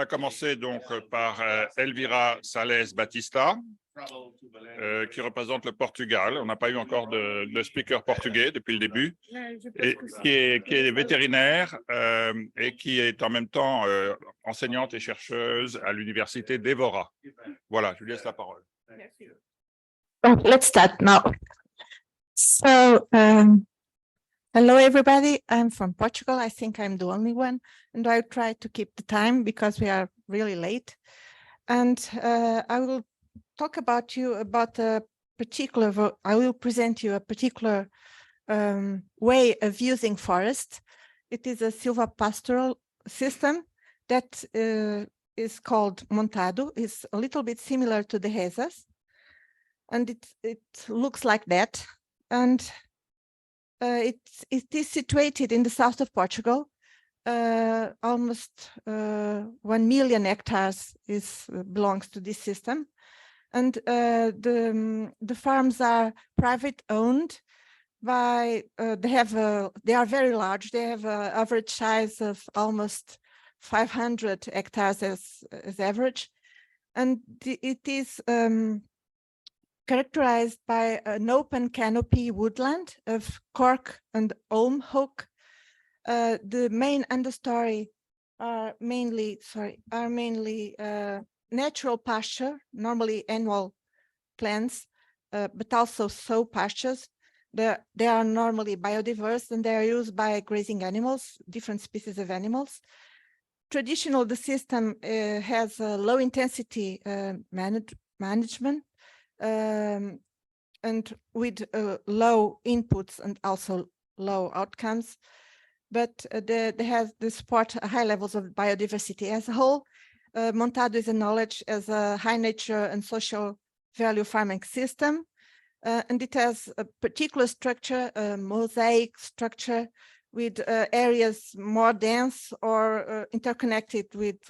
va commencer donc par Elvira Sales Batista, qui représente le Portugal. On n'a pas eu encore de speaker portugais depuis le début, et qui est vétérinaire et qui est en même temps enseignante et chercheuse à l'université d'Evora. Voilà, je lui laisse la parole. Let's start now. So, hello everybody. I'm from Portugal. I think I'm the only one, and I'll try to keep the time because we are really late. And I will talk about a particular. I will present you a particular way of using forest. It is a silvopastoral system that is called Montado. It's a little bit similar to the Dehesas. And it looks like that, and it is situated in the south of Portugal. Almost 1 million hectares belongs to this system, and the farms are private owned. They are very large. They have an average size of almost 500 hectares as average, and it is characterized by an open canopy woodland of cork and olm oak. The main understory are mainly natural pasture, normally annual plants, but also sow pastures. They are normally biodiverse and they are used by grazing animals, different species of animals. Traditional, the system has a low intensity management. And with low inputs and also low outcomes, but they support high levels of biodiversity. As a whole, Montado is acknowledged as a high nature and social value farming system, and it has a particular structure, a mosaic structure, with areas more dense or interconnected with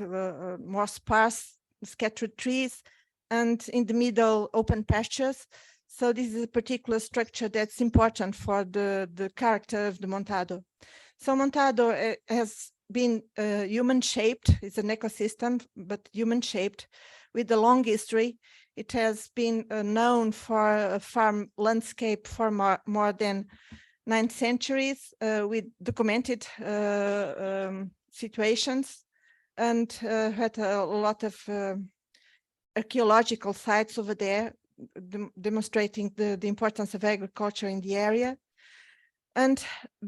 more sparse scattered trees, and in the middle, open pastures. So this is a particular structure that's important for the character of the Montado. So Montado has been human-shaped. It's an ecosystem, but human-shaped with a long history. It has been known for a farm landscape for more than 9 centuries with documented situations, and had a lot of archaeological sites over there, demonstrating the importance of agriculture in the area. And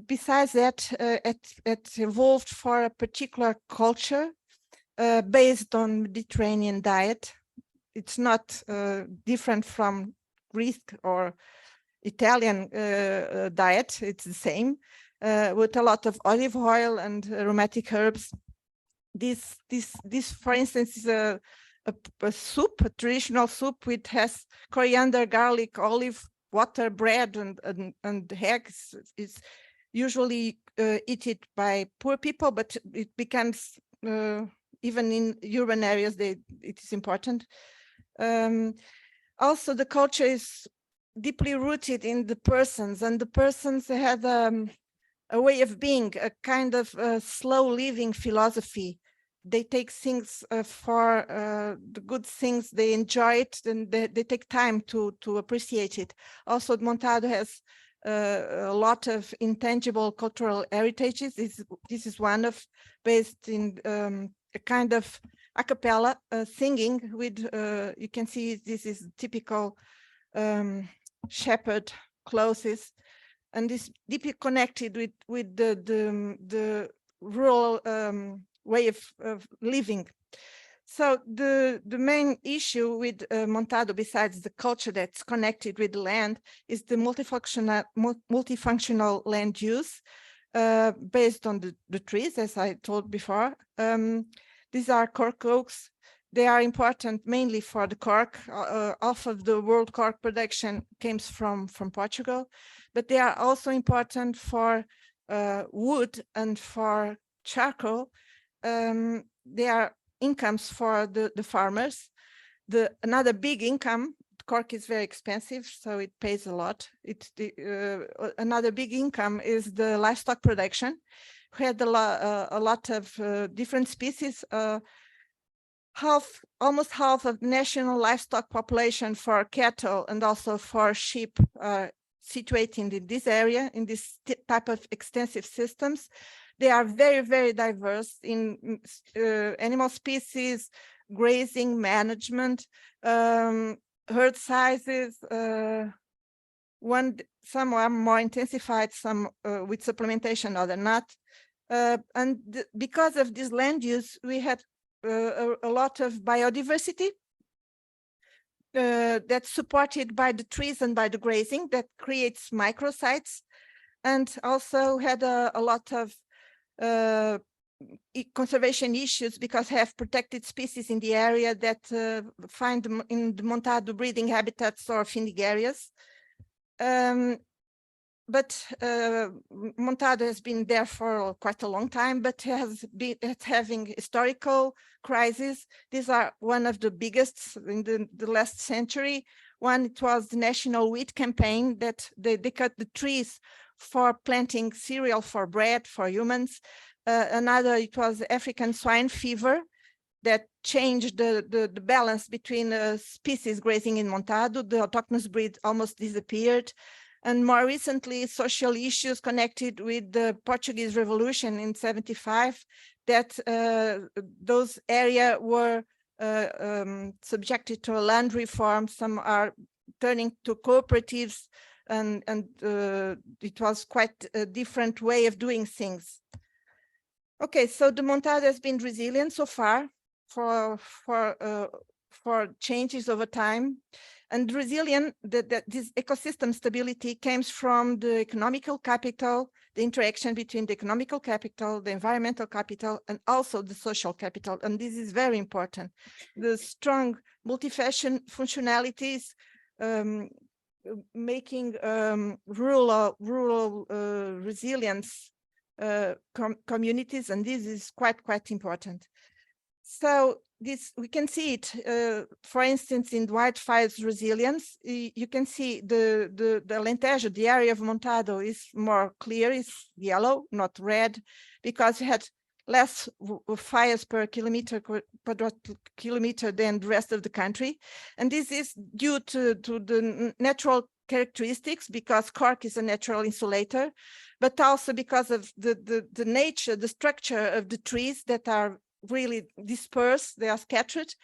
besides that, it evolved for a particular culture based on Mediterranean diet. It's not different from Greek or Italian diet. It's the same, with a lot of olive oil and aromatic herbs. This, for instance, is a soup, a traditional soup, which has coriander, garlic, olive, water, bread, and eggs. It's usually eaten by poor people, but it becomes even in urban areas. It is important. Also, the culture is deeply rooted in the persons, and the persons had a way of being, a kind of slow living philosophy. They take things for the good things, they enjoy it, and they take time to appreciate it. Also, Montado has a lot of intangible cultural heritages. This is one of, based in a kind of a cappella singing with, you can see this is typical shepherd clothes, and is deeply connected with the rural way of living. So the main issue with Montado, besides the culture that's connected with the land, is the multifunctional land use based on the trees, as I told before. These are cork oaks. They are important mainly for the cork. Half of the world cork production comes from Portugal, but they are also important for wood and for charcoal. They are incomes for the farmers. Another big income, cork is very expensive, so it pays a lot. Another big income is the livestock production. We had a lot of different species almost half of national livestock population for cattle and also for sheep situated in this area, in this type of extensive systems. They are very, very diverse in animal species, grazing, management, herd sizes. Some are more intensified, some with supplementation, other not. Because of this land use, we had a lot of biodiversity that's supported by the trees and by the grazing that creates microsites, and also had a lot of conservation issues because have protected species in the area that find them in the Montado breeding habitats or feeding areas. But Montado has been there for quite a long time, but it's having historical crises. These are one of the biggest in the last century. One, it was the National Wheat Campaign that they cut the trees for planting cereal for bread for humans. Another, it was African swine fever that changed the balance between species grazing in Montado. The autochthonous breed almost disappeared. And more recently, social issues connected with the Portuguese Revolution in 75, that those areas were subjected to a land reform. Some are turning to cooperatives, and it was quite a different way of doing things. Okay, so the Montado has been resilient so far for changes over time. And resilient, this ecosystem stability comes from the economical capital, the interaction between the economical capital, the environmental capital, and also the social capital. And this is very important. The strong multi-functionalities making rural resilience communities, and this is quite important. So this, we can see it, for instance, in wildfires resilience. You can see the Alentejo, the area of Montado, is more clear, is yellow, not red, because it had less fires per quadrat kilometer than the rest of the country. And this is due to the natural characteristics, because cork is a natural insulator, but also because of the nature, the structure of the trees that are really dispersed, they are scattered,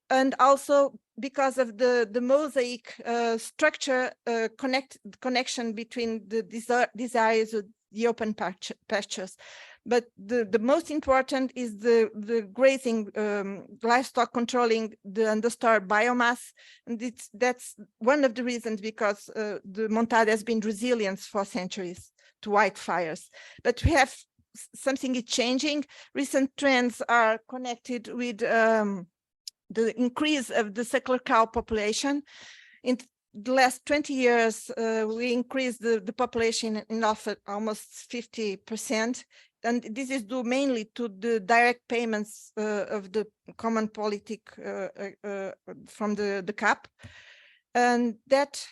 and also because of the mosaic structure connection between these areas of the open pastures. But the most important is the grazing livestock controlling the undisturbed biomass, and that's one of the reasons because the Montado has been resilient for centuries to wildfires. But we have something is changing. Recent trends are connected with the increase of the suckler cow population. In the last 20 years, we increased the population in almost 50%. And this is due mainly to the direct payments of the common politic from the CAP. And that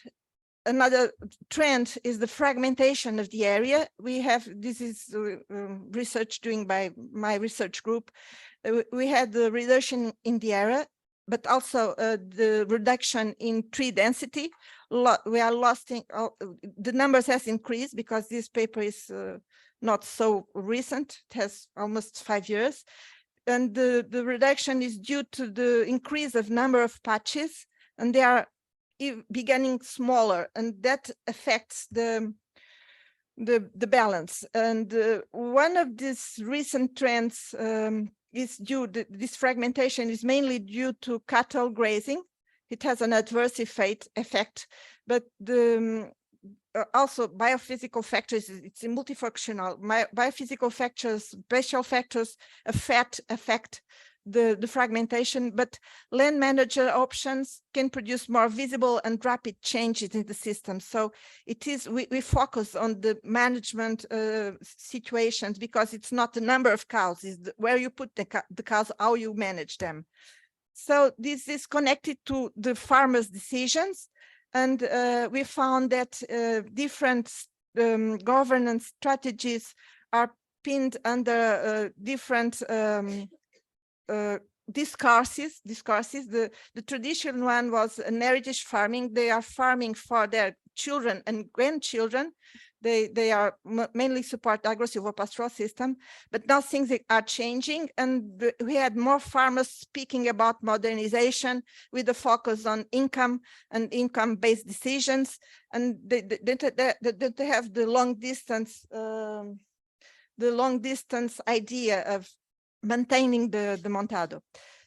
another trend is the fragmentation of the area. We have, this is research doing by my research group. We had the reduction in the area, but also the reduction in tree density. We are losing, the numbers has increased because this paper is not so recent. It has almost 5 years. And the reduction is due to the increase of number of patches, and they are beginning smaller, and that affects the balance. And one of these recent trends is this fragmentation is mainly due to cattle grazing. It has an adverse effect, but also biophysical factors, it's multifunctional. Biophysical factors, spatial factors affect the fragmentation, but land manager options can produce more visible and rapid changes in the system. So it is, we focus on the management situations, because it's not the number of cows, it's where you put the cows, how you manage them. So this is connected to the farmers' decisions. And we found that different governance strategies are pinned under different discourses. The traditional one was an heritage farming. They are farming for their children and grandchildren. They are mainly support agro-silvopastoral system, but now things are changing, and we had more farmers speaking about modernization with the focus on income and income-based decisions, and they have the long distance idea of maintaining the Montado.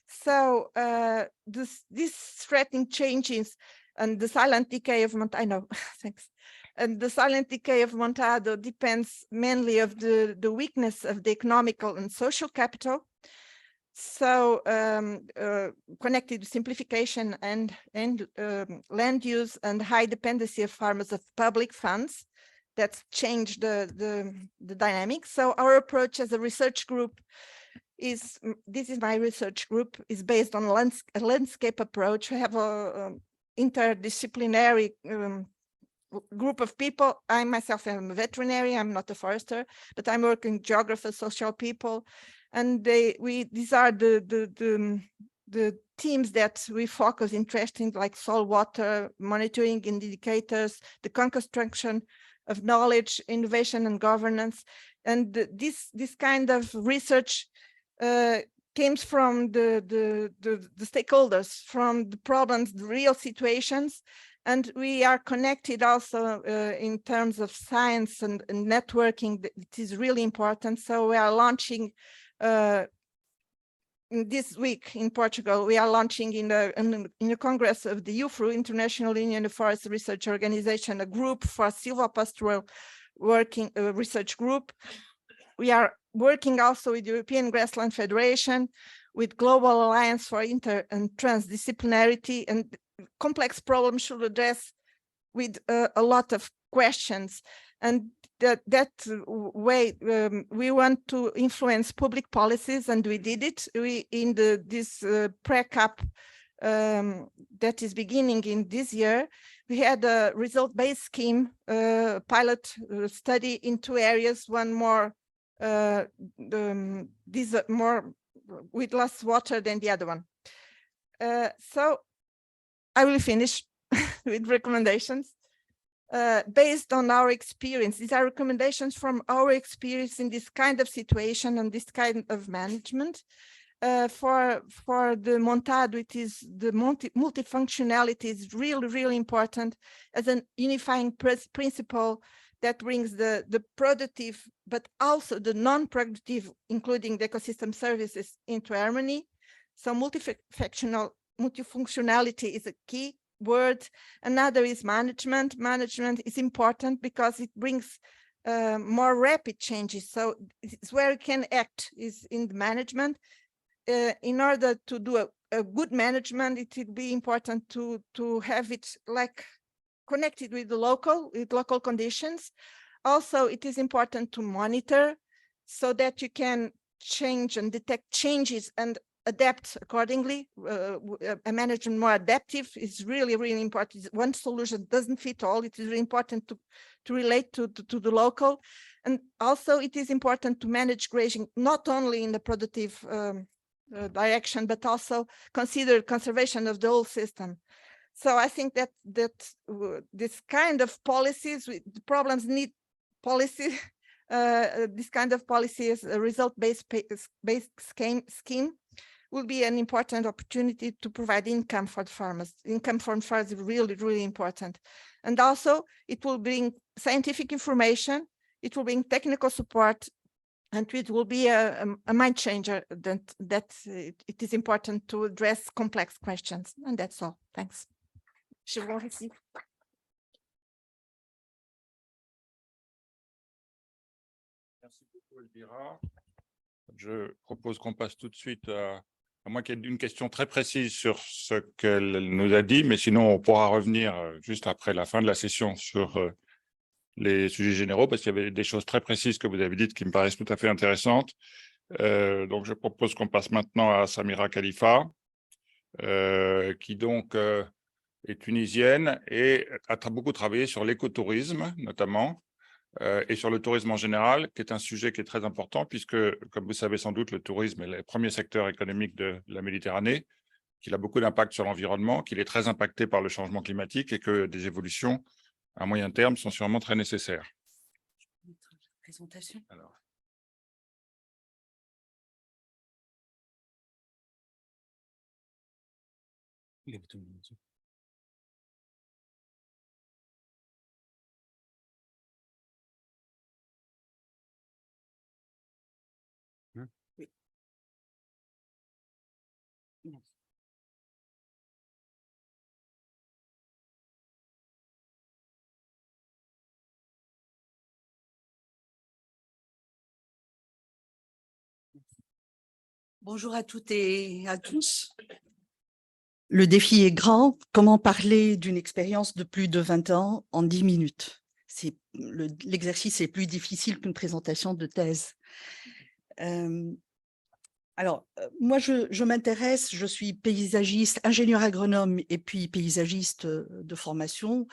So these threatening changes and the silent decay of Montado, I know, thanks. And the silent decay of Montado depends mainly of the weakness of the economical and social capital. So connected to simplification and land use and high dependency of farmers of public funds, that's changed the dynamics. So our approach as a research group is, this is my research group, is based on a landscape approach. We have a interdisciplinary group of people. I myself am a veterinarian, I'm not a forester, but I'm working geographers, social people, and these are the teams that we focus interesting, like soil water monitoring indicators, the construction of knowledge, innovation and governance. And this kind of research came from the stakeholders, from the problems, the real situations. And we are connected also in terms of science and networking. It is really important. So we are launching this week in Portugal, we are launching in the Congress of the UFRU, International Union of Forest Research Organization, a group for silvopastoral working research group. We are working also with European Grassland Federation, with Global Alliance for Inter and Transdisciplinarity, and complex problems should address with a lot of questions. And that way we want to influence public policies, and we did it. We in this pre-CAP that is beginning in this year, we had a result-based scheme pilot study in 2 areas. One more these are more with less water than the other one. So I will finish with recommendations. Based on our experience. These are recommendations from our experience in this kind of situation and this kind of management. For the Montado, it is the multifunctionality is really important as an unifying principle that brings the productive, but also the non-productive, including the ecosystem services, into harmony. So multifunctionality is a key word. Another is management. Management is important because it brings more rapid changes. So it's where you can act is in the management. In order to do a good management, it would be important to have it like connected with the local conditions. Also, it is important to monitor so that you can change and detect changes and adapt accordingly. A management more adaptive is really important. One solution doesn't fit all. It is really important to relate to the local. And also it is important to manage grazing, not only in the productive direction, but also consider conservation of the whole system. So I think that this kind of policies, the problems need policy. This kind of policy is a result-based scheme will be an important opportunity to provide income for the farmers. Income from farmers is really important. And also it will bring scientific information, it will bring technical support, and it will be a mind changer that it is important to address complex questions. And that's all. Thanks. Je vous remercie. Merci beaucoup, Elvira. Je propose qu'on passe tout de suite à moins qu'il y ait une question très précise sur ce qu'elle nous a dit, mais sinon on pourra revenir juste après la fin de la session sur les sujets généraux, parce qu'il y avait des choses très précises que vous avez dites qui me paraissent tout à fait intéressantes. Donc je propose qu'on passe maintenant à Samira Khalifa, qui donc est tunisienne et a beaucoup travaillé sur l'écotourisme notamment. et sur le tourisme en général, qui est un sujet qui est très important, puisque, comme vous savez sans doute, le tourisme est le premier secteur économique de la Méditerranée, qu'il a beaucoup d'impact sur l'environnement, qu'il est très impacté par le changement climatique et que des évolutions à moyen terme sont sûrement très nécessaires. Présentation. Alors. Oui. Non. Bonjour à toutes et à tous. Le défi est grand. Comment parler d'une expérience de plus de 20 ans en 10 minutes? L'exercice est plus difficile qu'une présentation de thèse. Moi, je m'intéresse, je suis paysagiste, ingénieur agronome et puis paysagiste de formation,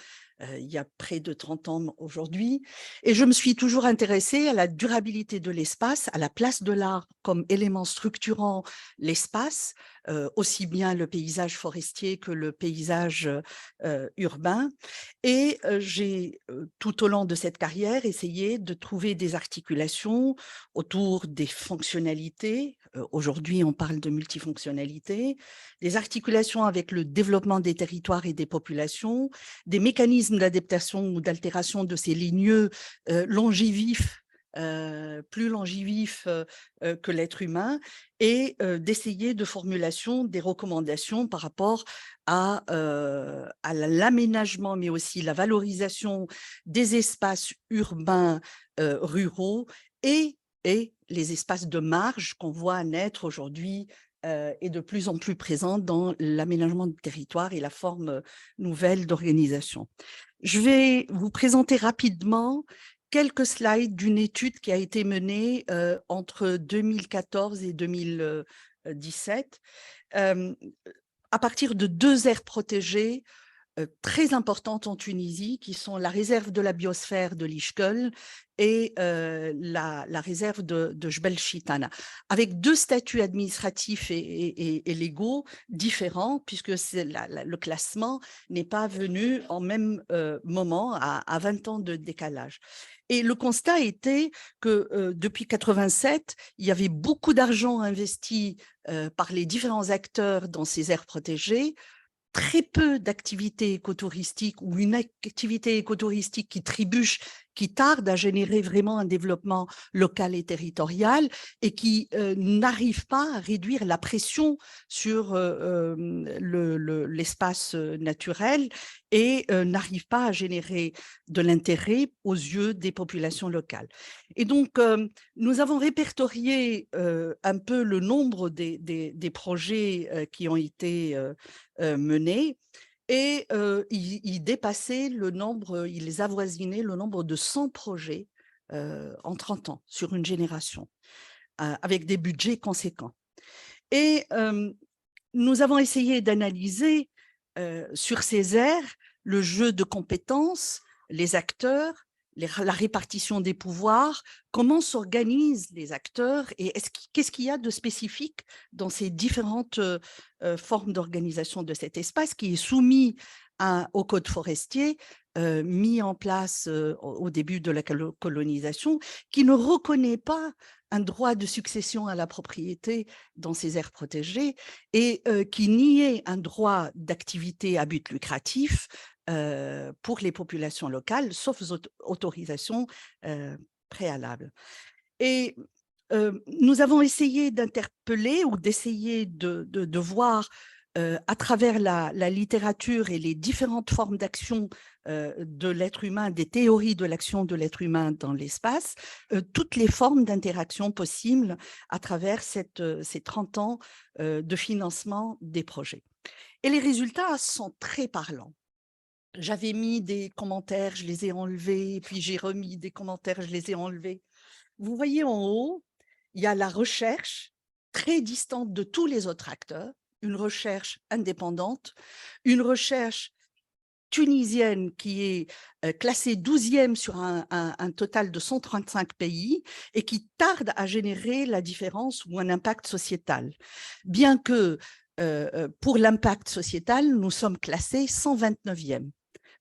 il y a près de 30 ans aujourd'hui. Et je me suis toujours intéressée à la durabilité de l'espace, à la place de l'art comme élément structurant l'espace, aussi bien le paysage forestier que le paysage urbain. Et j'ai, tout au long de cette carrière, essayé de trouver des articulations autour des fonctionnalités. Aujourd'hui, on parle de multifonctionnalité, des articulations avec le développement des territoires et des populations, des mécanismes d'adaptation ou d'altération de ces ligneux longévifs, plus longévifs que l'être humain, et d'essayer de formulation des recommandations par rapport à l'aménagement, mais aussi la valorisation des espaces urbains ruraux et les espaces de marge qu'on voit naître aujourd'hui et de plus en plus présents dans l'aménagement du territoire et la forme nouvelle d'organisation. Je vais vous présenter rapidement quelques slides d'une étude qui a été menée entre 2014 et 2017 à partir de 2 aires protégées très importantes en Tunisie, qui sont la réserve de la biosphère de l'Ishkol et la réserve de Jbel Chitana, avec 2 statuts administratifs et légaux différents, puisque le classement n'est pas venu en même moment, à 20 ans de décalage. Et le constat était que depuis 87, il y avait beaucoup d'argent investi par les différents acteurs dans ces aires protégées, très peu d'activités écotouristiques ou une activité écotouristique qui trébuche, qui tarde à générer vraiment un développement local et territorial et qui n'arrive pas à réduire la pression sur l'espace naturel et n'arrive pas à générer de l'intérêt aux yeux des populations locales. Et donc, nous avons répertorié un peu le nombre des projets qui ont été menés et il dépassait le nombre, il les avoisinait le nombre de 100 projets en 30 ans sur une génération avec des budgets conséquents. Et nous avons essayé d'analyser sur ces aires le jeu de compétences, les acteurs, la répartition des pouvoirs, comment s'organisent les acteurs et qu'est-ce qu'il y a de spécifique dans ces différentes formes d'organisation de cet espace qui est soumis au code forestier mis en place au début de la colonisation, qui ne reconnaît pas un droit de succession à la propriété dans ces aires protégées et qui niait un droit d'activité à but lucratif pour les populations locales, sauf autorisation préalable. Et nous avons essayé d'interpeller ou d'essayer de voir à travers la littérature et les différentes formes d'action de l'être humain, des théories de l'action de l'être humain dans l'espace, toutes les formes d'interaction possibles à travers ces 30 ans de financement des projets. Et les résultats sont très parlants. J'avais mis des commentaires, je les ai enlevés, et puis j'ai remis des commentaires, je les ai enlevés. Vous voyez en haut, il y a la recherche très distante de tous les autres acteurs, une recherche indépendante, une recherche tunisienne qui est classée 12e sur un total de 135 pays et qui tarde à générer la différence ou un impact sociétal. Bien que pour l'impact sociétal, nous sommes classés 129e,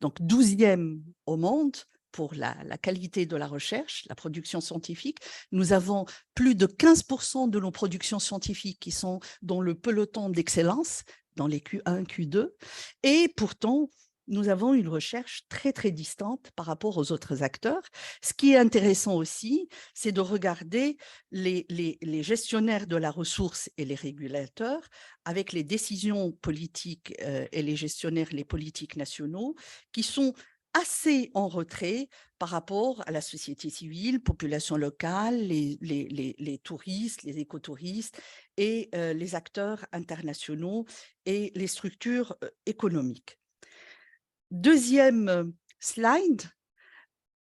donc 12e au monde pour la qualité de la recherche, la production scientifique. Nous avons plus de 15% de nos productions scientifiques qui sont dans le peloton d'excellence, dans les Q1, Q2, et pourtant, nous avons une recherche très, très distante par rapport aux autres acteurs. Ce qui est intéressant aussi, c'est de regarder les gestionnaires de la ressource et les régulateurs avec les décisions politiques et les gestionnaires, les politiques nationaux, qui sont assez en retrait par rapport à la société civile, population locale, les touristes, les écotouristes et les acteurs internationaux et les structures économiques. Deuxième slide,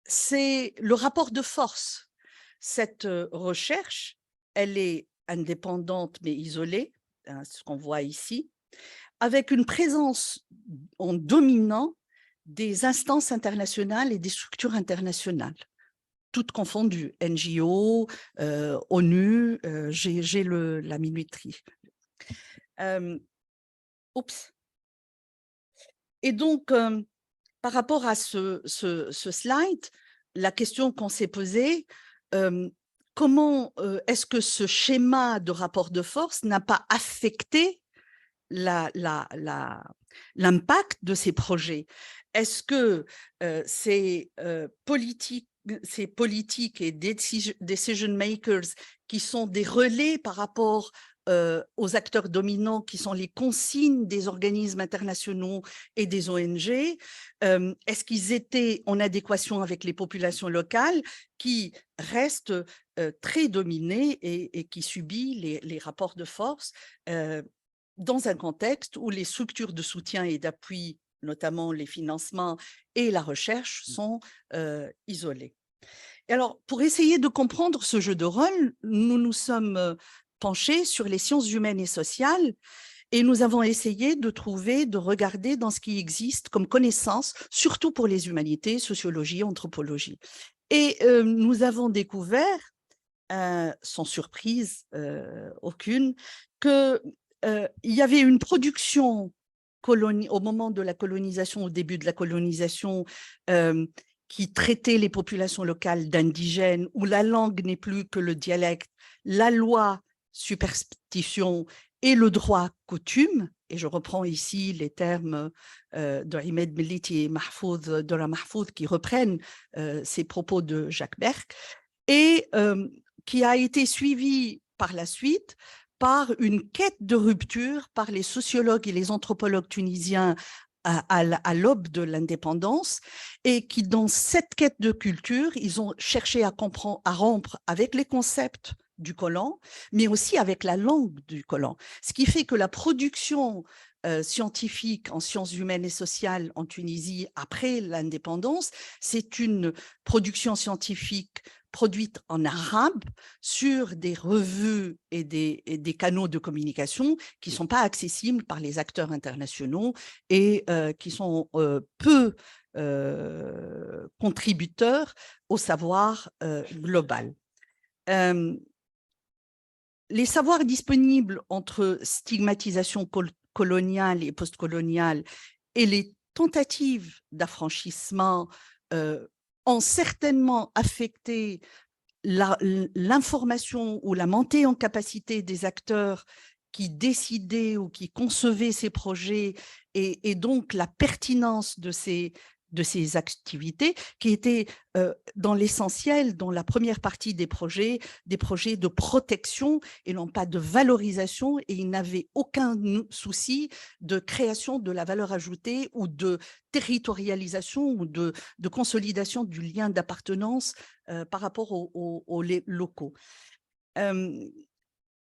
c'est le rapport de force. Cette recherche, elle est indépendante mais isolée, hein, ce qu'on voit ici, avec une présence en dominant des instances internationales et des structures internationales, toutes confondues, NGO, ONU, j'ai la minuterie. Et donc, par rapport à ce slide, la question qu'on s'est posée, comment est-ce que ce schéma de rapport de force n'a pas affecté l'impact de ces projets? Est-ce que ces politiques et decision makers qui sont des relais par rapport aux acteurs dominants qui sont les consignes des organismes internationaux et des ONG, est-ce qu'ils étaient en adéquation avec les populations locales qui restent très dominées et qui subissent les rapports de force dans un contexte où les structures de soutien et d'appui, notamment les financements et la recherche, sont isolées. Et alors, pour essayer de comprendre ce jeu de rôle, nous nous sommes penchés sur les sciences humaines et sociales et nous avons essayé de regarder dans ce qui existe comme connaissance, surtout pour les humanités, sociologie, anthropologie. Et nous avons découvert, sans surprise aucune, qu'il y avait une production au moment de la colonisation, au début de la colonisation, qui traitait les populations locales d'indigènes, où la langue n'est plus que le dialecte, la loi, superstition et le droit coutume, et je reprends ici les termes de Ahmed Melliti et Dora Mahfouz qui reprennent ces propos de Jacques Berck, et qui a été suivi par la suite par une quête de rupture par les sociologues et les anthropologues tunisiens à l'aube de l'indépendance, et qui, dans cette quête de culture, ils ont cherché à rompre avec les concepts du colon, mais aussi avec la langue du colon. Ce qui fait que la production scientifique en sciences humaines et sociales en Tunisie après l'indépendance, c'est une production scientifique produite en arabe sur des revues et des canaux de communication qui ne sont pas accessibles par les acteurs internationaux et qui sont peu contributeurs au savoir global. Les savoirs disponibles entre stigmatisation coloniale et postcoloniale et les tentatives d'affranchissement ont certainement affecté l'information ou la montée en capacité des acteurs qui décidaient ou qui concevaient ces projets et donc la pertinence de ces activités qui étaient dans l'essentiel, dans la première partie des projets de protection et non pas de valorisation, et ils n'avaient aucun souci de création de la valeur ajoutée ou de territorialisation ou de consolidation du lien d'appartenance par rapport aux locaux.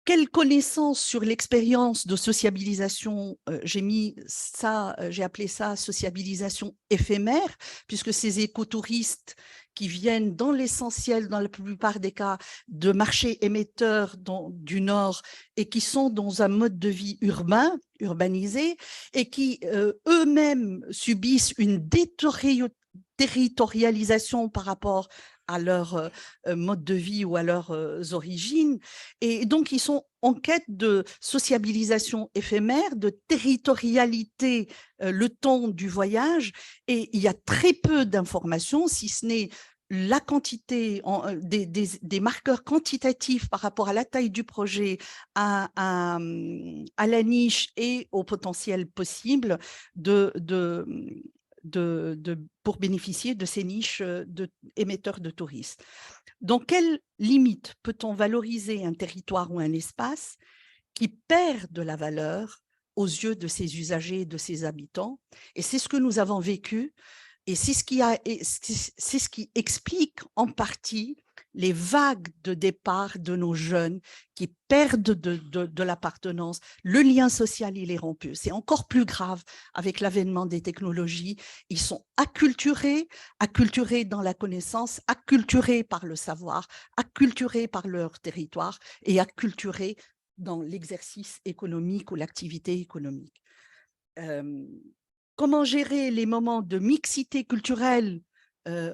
Quelle connaissance sur l'expérience de sociabilisation, j'ai appelé ça sociabilisation éphémère, puisque ces écotouristes qui viennent dans l'essentiel, dans la plupart des cas, de marchés émetteurs du Nord et qui sont dans un mode de vie urbain urbanisés et qui eux-mêmes subissent une déterritorialisation par rapport à leur mode de vie ou à leurs origines. Et donc, ils sont en quête de sociabilisation éphémère, de territorialité le temps du voyage. Et il y a très peu d'informations, si ce n'est la quantité, des marqueurs quantitatifs par rapport à la taille du projet, à la niche et au potentiel possible pour bénéficier de ces niches émetteurs de touristes. Dans quelle limite peut-on valoriser un territoire ou un espace qui perd de la valeur aux yeux de ses usagers et de ses habitants? Et c'est ce que nous avons vécu. Et c'est ce qui explique en partie les vagues de départ de nos jeunes qui perdent de l'appartenance. Le lien social, il est rompu. C'est encore plus grave avec l'avènement des technologies. Ils sont acculturés dans la connaissance, acculturés par le savoir, acculturés par leur territoire et acculturés dans l'exercice économique ou l'activité économique. Comment gérer les moments de mixité culturelle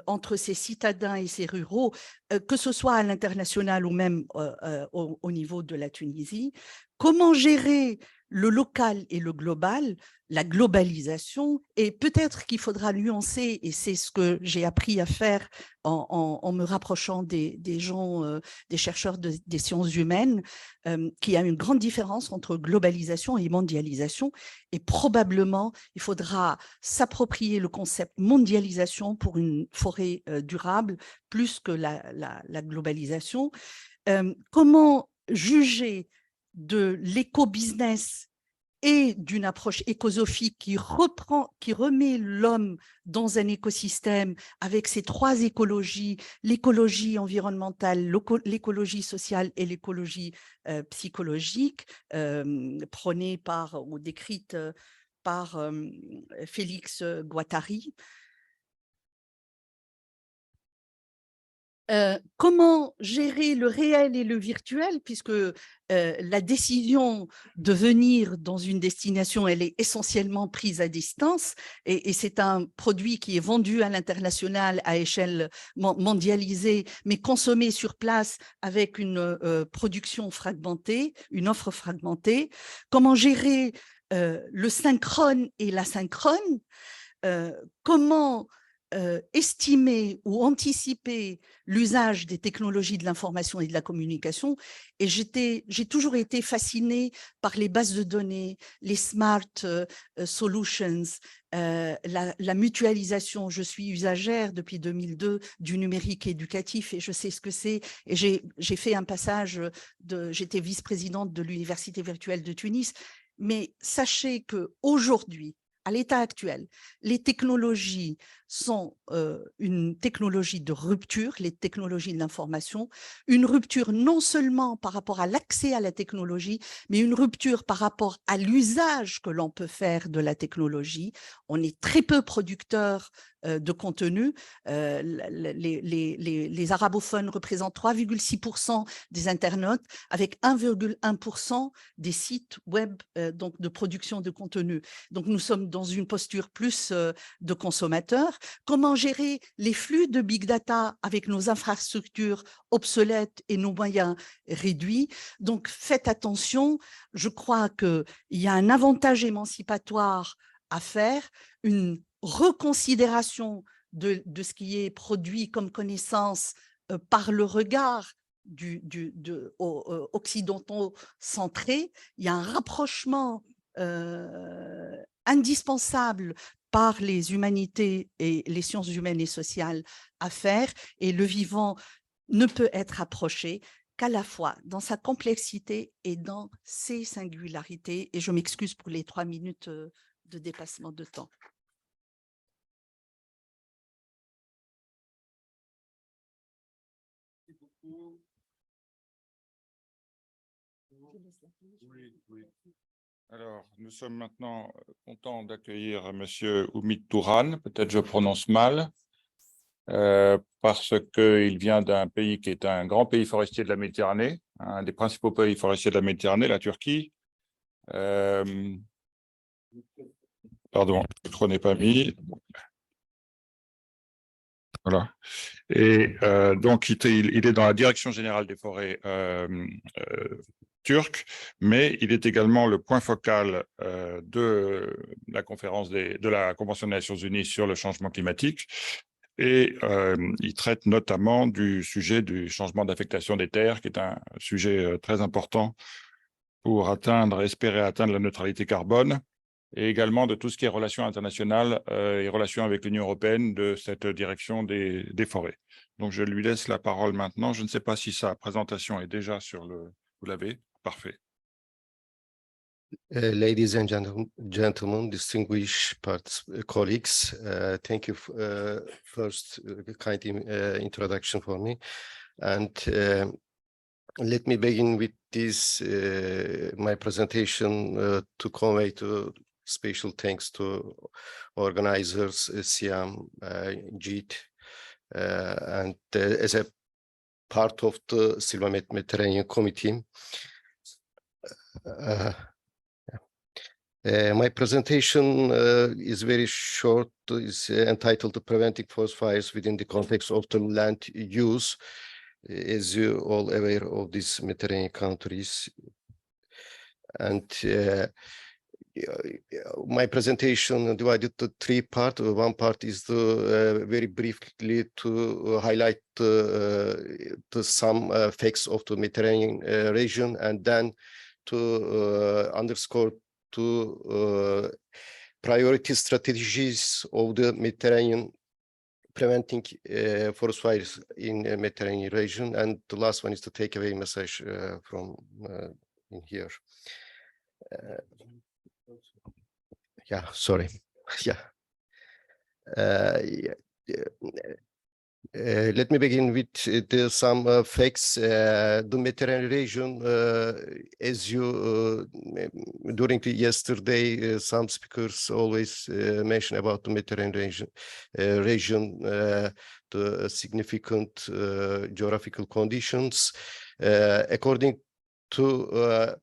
entre ces citadins et ces ruraux, que ce soit à l'international ou même au niveau de la Tunisie? Comment gérer le local et le global, la globalisation? Et peut-être qu'il faudra nuancer, et c'est ce que j'ai appris à faire en me rapprochant des gens, des chercheurs des sciences humaines, qu'il y a une grande différence entre globalisation et mondialisation. Et probablement, il faudra s'approprier le concept mondialisation pour une forêt durable plus que la globalisation. Comment juger de l'éco-business et d'une approche écosophique qui remet l'homme dans un écosystème avec ces trois écologies, l'écologie environnementale, l'écologie sociale et l'écologie psychologique, prônée ou décrite par Félix Guattari. Comment gérer le réel et le virtuel, puisque la décision de venir dans une destination, elle est essentiellement prise à distance et c'est un produit qui est vendu à l'international à échelle mondialisée, mais consommé sur place avec une production fragmentée, une offre fragmentée. Comment gérer le synchrone et l'asynchrone? Comment estimer ou anticiper l'usage des technologies de l'information et de la communication. Et j'ai toujours été fascinée par les bases de données, les smart solutions, la mutualisation. Je suis usagère depuis 2002 du numérique éducatif et je sais ce que c'est. Et j'ai fait un passage, j'étais vice-présidente de l'Université virtuelle de Tunis. Mais sachez qu'aujourd'hui, à l'état actuel, les technologies sont une technologie de rupture, les technologies de l'information, une rupture non seulement par rapport à l'accès à la technologie, mais une rupture par rapport à l'usage que l'on peut faire de la technologie. On est très peu producteurs de contenu. Les arabophones représentent 3,6% des internautes avec 1,1% des sites web donc de production de contenu. Donc nous sommes dans une posture plus de consommateurs. Comment gérer les flux de big data avec nos infrastructures obsolètes et nos moyens réduits? Donc faites attention, je crois qu'il y a un avantage émancipatoire à faire, une reconsidération de ce qui est produit comme connaissance par le regard occidentaux centré. Il y a un rapprochement indispensable par les humanités et les sciences humaines et sociales à faire, et le vivant ne peut être approché qu'à la fois dans sa complexité et dans ses singularités. Et je m'excuse pour les 3 minutes de dépassement de temps. Alors, nous sommes maintenant contents d'accueillir Monsieur Oumid Touran, peut-être je prononce mal, parce qu'il vient d'un pays qui est un grand pays forestier de la Méditerranée, un des principaux pays forestiers de la Méditerranée, la Turquie. Pardon, le micro n'est pas mis. Voilà. Et donc, il est dans la direction générale des forêts turques, mais il est également le point focal de la conférence de la Convention des Nations Unies sur le changement climatique. Et il traite notamment du sujet du changement d'affectation des terres, qui est un sujet très important pour espérer atteindre la neutralité carbone, et également de tout ce qui est relations internationales et relations avec l'Union européenne de cette direction des forêts. Donc, je lui laisse la parole maintenant. Je ne sais pas si sa présentation est déjà sur le... Vous l'avez? Parfait. Ladies and gentlemen, distinguished colleagues, thank you first kind introduction for me. And let me begin with this, my presentation to convey to special thanks to organizers, SIAM, JIT, and as a part of the Silvamet Mediterranean Committee. My presentation is very short, is entitled Preventing Forest Fires Within the Context of the Land Use. As you all aware of these Mediterranean countries. And my presentation divided to three parts. One part is to very briefly to highlight some facts of the Mediterranean region, and then to underscore priority strategies of the Mediterranean preventing forest fires in the Mediterranean region. And the last one is the takeaway message from in here. Yeah, sorry. Yeah. Let me begin with some facts. The Mediterranean region, as you during yesterday, some speakers always mention about the Mediterranean region, the significant geographical conditions. According to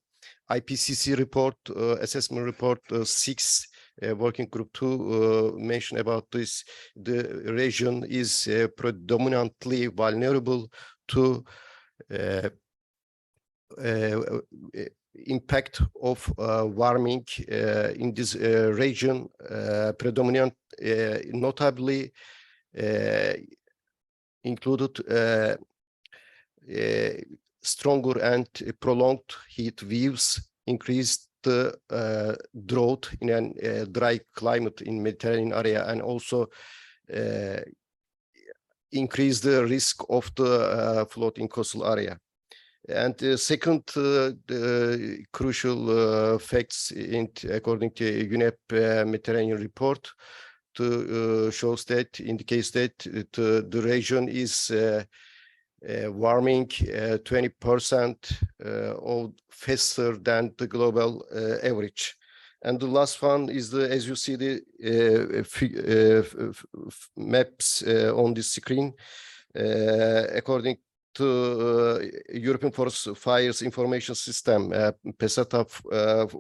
IPCC report, assessment report 6, working group 2 mentioned about this, the region is predominantly vulnerable to impact of warming in this region, predominant, notably included stronger and prolonged heat waves, increased drought in a dry climate in Mediterranean area, and also increase the risk of the flood in coastal area. And the second crucial facts according to UNEP Mediterranean report shows that indicates that the region is warming 20% or faster than the global average. And the last one is as you see the maps on the screen, according to European Forest Fires Information System, PESATA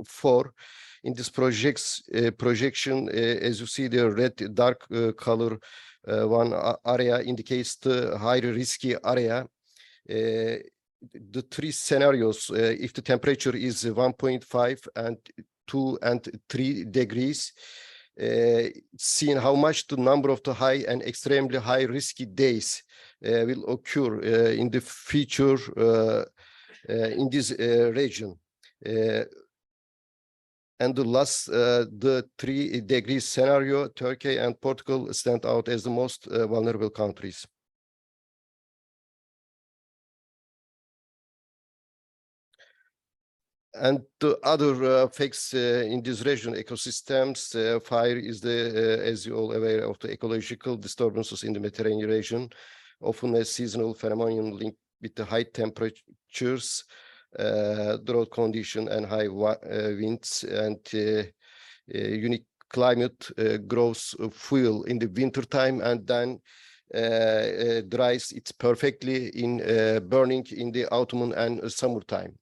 4. In this projection, as you see the red dark color, one area indicates the highly risky area. The three scenarios, if the temperature is 1.5 and 2 and 3 degrees, seeing how much the number of the high and extremely high risky days will occur in the future in this region. And the last, the 3 degrees scenario, Turkey and Portugal stand out as the most vulnerable countries. And the other facts in this region, ecosystems, fire is as you all aware of the ecological disturbances in the Mediterranean region, often a seasonal phenomenon linked with the high temperatures, drought condition and high winds, and unique climate grows fuel in the winter time and then dries it perfectly in burning in the autumn and summertime.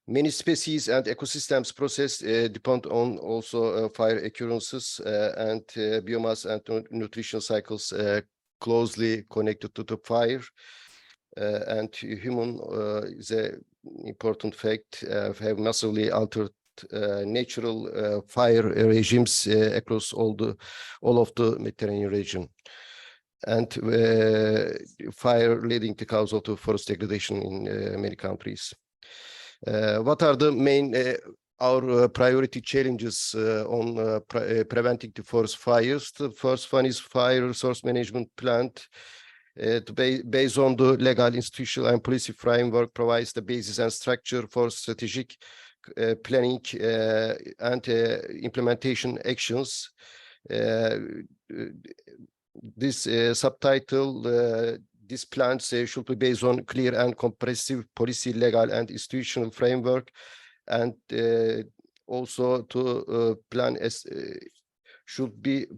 Many species and ecosystems process depend on also fire occurrences and biomass and nutrition cycles closely connected to the fire. And human is an important fact, have massively altered natural fire regimes across all of the Mediterranean region. And fire leading to cause of the forest degradation in many countries. What are the main our priority challenges on preventing the forest fires? The first one is fire resource management plan. Based on the legal, institutional, and policy framework, provides the basis and structure for strategic planning and implementation actions. This subtitle, these plans should be based on clear and comprehensive policy, legal, and institutional framework, and also to plan as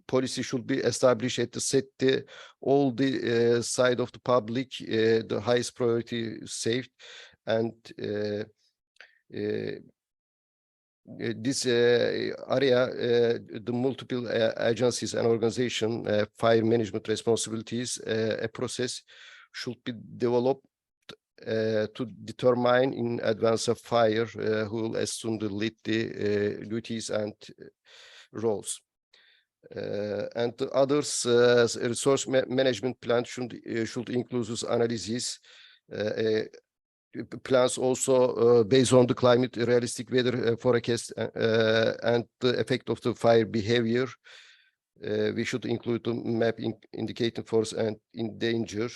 policy should be established at the set all the side of the public, the highest priority saved, and this area, the multiple agencies and organization fire management responsibilities, a process should be developed to determine in advance of fire who will assume the lead duties and roles. And the others, resource management plan should include this analysis. Plans also based on the climate realistic weather forecast and the effect of the fire behavior. We should include the map indicating force and in danger.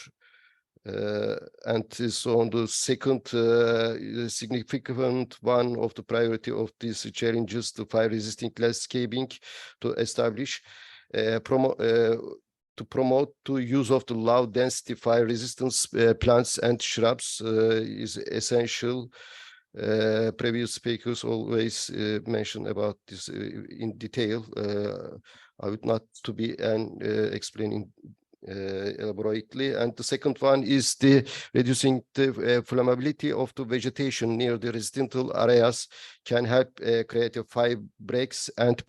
And so on the second significant one of the priority of these challenges, the fire resisting landscaping to establish, to promote the use of the low density fire resistance plants and shrubs is essential. Previous speakers always mention about this in detail. I would not to be explaining elaborately. And the second one is the reducing the flammability of the vegetation near the residential areas can help create a fire breaks and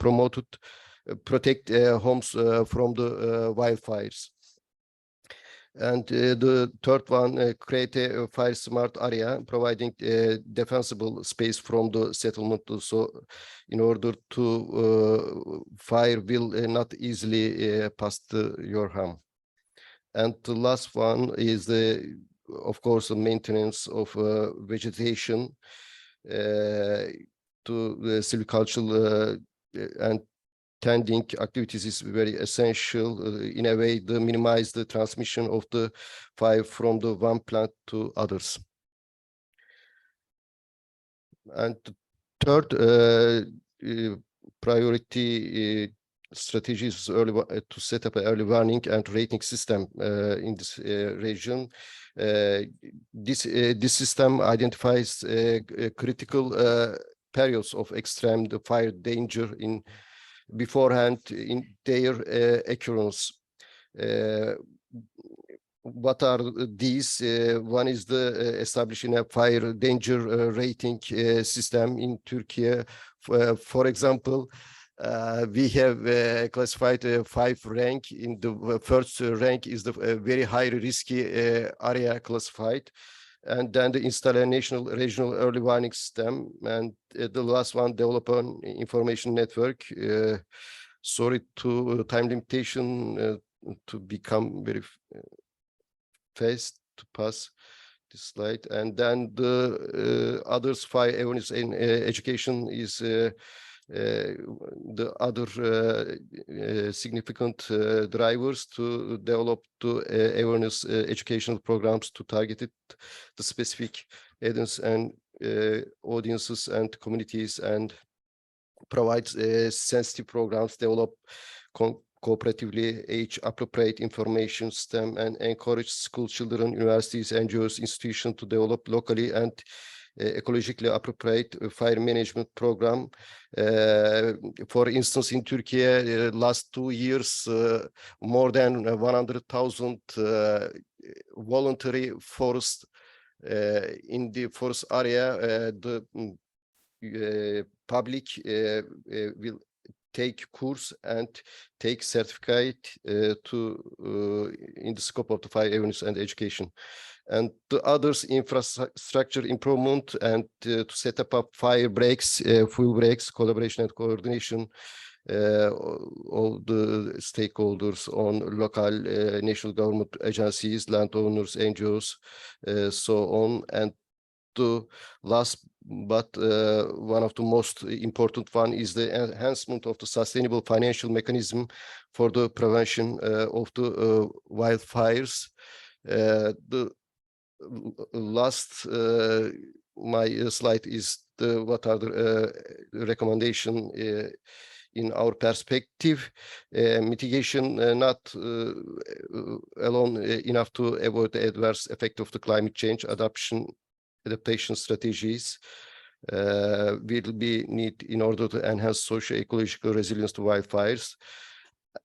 protect homes from the wildfires. And the third one, create a fire smart area, providing defensible space from the settlement. So in order to fire will not easily pass your home. And the last one is of course, the maintenance of vegetation to the silvicultural and tending activities is very essential in a way to minimize the transmission of the fire from the one plant to others. And the third priority strategy is to set up an early warning and rating system in this region. This system identifies critical periods of extreme fire danger beforehand in their occurrence. What are these? One is the establishing a fire danger rating system in Turkey. For example, we have classified 5 rank. In the first rank is the very high risky area classified. And then the install a national regional early warning system, and the last one, develop an information network. Sorry to time limitation to become very fast to pass this slide. And then the others 5 awareness in education is the other significant drivers to develop the awareness educational programs to target the specific audience and audiences and communities, and provide sensitive programs, develop cooperatively age-appropriate information system, and encourage school children, universities, NGOs, institutions to develop locally and ecologically appropriate fire management program. For instance, in Turkey, last 2 years, more than 100,000 voluntary forest In the forest area, the public will take course and take certificate in the scope of the fire awareness and education. And the others, infrastructure improvement and to set up fire breaks, fuel breaks, collaboration and coordination, all the stakeholders on local, national government agencies, landowners, NGOs, so on. And the last but one of the most important one is the enhancement of the sustainable financial mechanism for the prevention of the wildfires. The last my slide is what are the recommendation in our perspective. Mitigation not alone enough to avoid the adverse effect of the climate change. Adaptation strategies will be needed in order to enhance socio-ecological resilience to wildfires.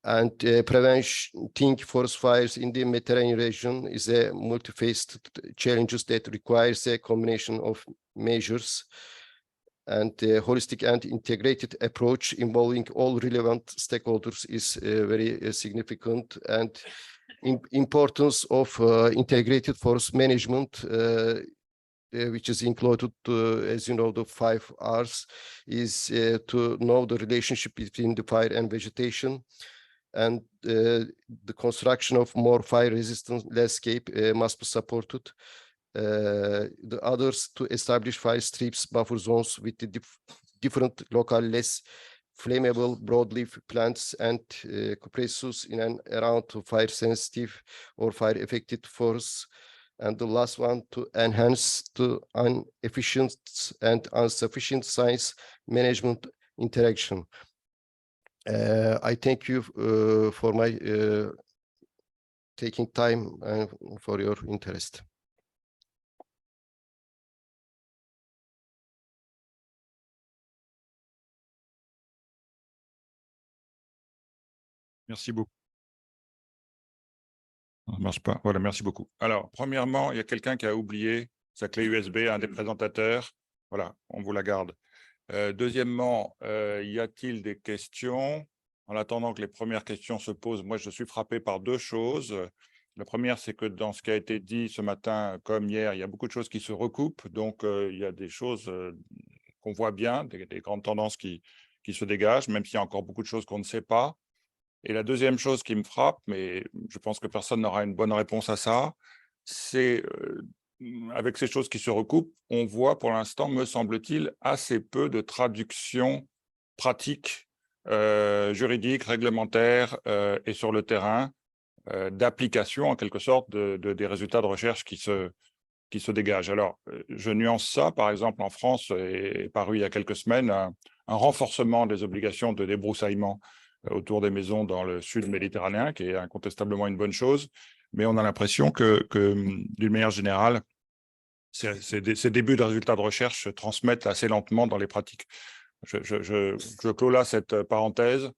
And preventing forest fires in the Mediterranean region is a multifaceted challenges that requires a combination of measures, and a holistic and integrated approach involving all relevant stakeholders is very significant. And importance of integrated forest management, which is included, as you know, the 5 R's, is to know the relationship between the fire and vegetation, and the construction of more fire-resistant landscape must be supported. The others, to establish fire strips, buffer zones with the different local, less flammable broadleaf plants and cupressus in and around fire-sensitive or fire-affected forests. And the last one, to enhance the inefficient and insufficient science management interaction. I thank you for my taking time and for your interest. Merci beaucoup. Ça ne marche pas. Voilà, merci beaucoup. Alors, premièrement, il y a quelqu'un qui a oublié sa clé USB, un des présentateurs. Voilà, on vous la garde. Deuxièmement, y a-t-il des questions? En attendant que les premières questions se posent, moi, je suis frappé par 2 choses. La première, c'est que dans ce qui a été dit ce matin, comme hier, il y a beaucoup de choses qui se recoupent. Donc, il y a des choses qu'on voit bien, des grandes tendances qui se dégagent, même s'il y a encore beaucoup de choses qu'on ne sait pas. Et la deuxième chose qui me frappe, mais je pense que personne n'aura une bonne réponse à ça, c'est avec ces choses qui se recoupent, on voit pour l'instant, me semble-t-il, assez peu de traduction pratique, juridique, réglementaire et sur le terrain, d'application en quelque sorte des résultats de recherche qui se dégagent. Alors, je nuance ça, par exemple, en France, est paru il y a quelques semaines, un renforcement des obligations de débroussaillement autour des maisons dans le sud méditerranéen, qui est incontestablement une bonne chose, mais on a l'impression que d'une manière générale, ces débuts de résultats de recherche se transmettent assez lentement dans les pratiques. Je clôt là cette parenthèse,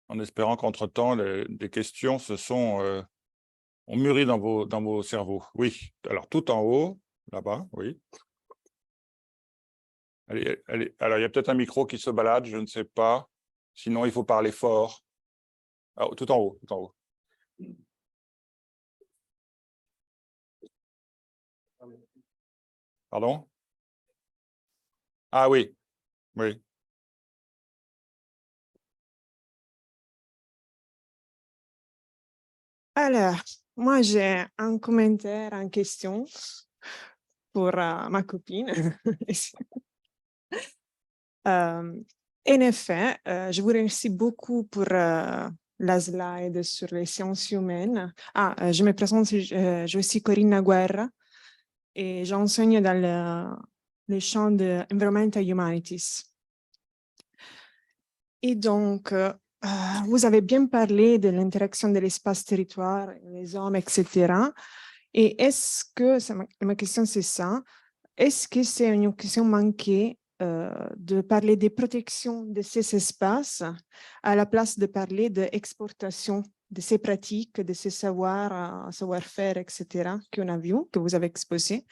en espérant qu'entre-temps, des questions ont mûri dans vos cerveaux. Oui, alors tout en haut, là-bas, oui. Allez, alors il y a peut-être un micro qui se balade, je ne sais pas. Sinon, il faut parler fort. Alors, tout en haut, tout en haut. Pardon? Ah oui, oui. Alors, moi, j'ai un commentaire en question pour ma copine. En effet, je vous remercie beaucoup pour la slide sur les sciences humaines. Je me présente, je suis Corinna Guerra et j'enseigne dans le champ de Environmental Humanities. Et donc, vous avez bien parlé de l'interaction de l'espace-territoire, les hommes, etc. Et est-ce que, ma question c'est ça, est-ce que c'est une occasion manquée de parler des protections de ces espaces à la place de parler d'exportation de ces pratiques, de ces savoirs, savoir-faire, etc., qu'on a vu, que vous avez exposé,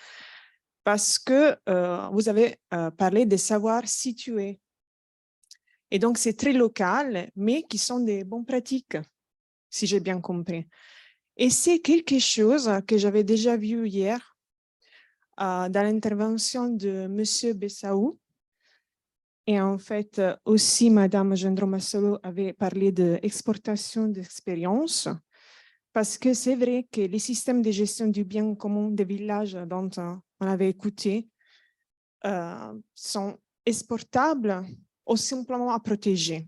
parce que vous avez parlé des savoirs situés. Et donc, c'est très local, mais qui sont des bonnes pratiques, si j'ai bien compris. Et c'est quelque chose que j'avais déjà vu hier dans l'intervention de M. Bessaou. Et en fait, aussi, Madame Gendro-Massolo avait parlé d'exportation d'expérience, parce que c'est vrai que les systèmes de gestion du bien commun des villages dont on avait écouté sont exportables ou simplement à protéger.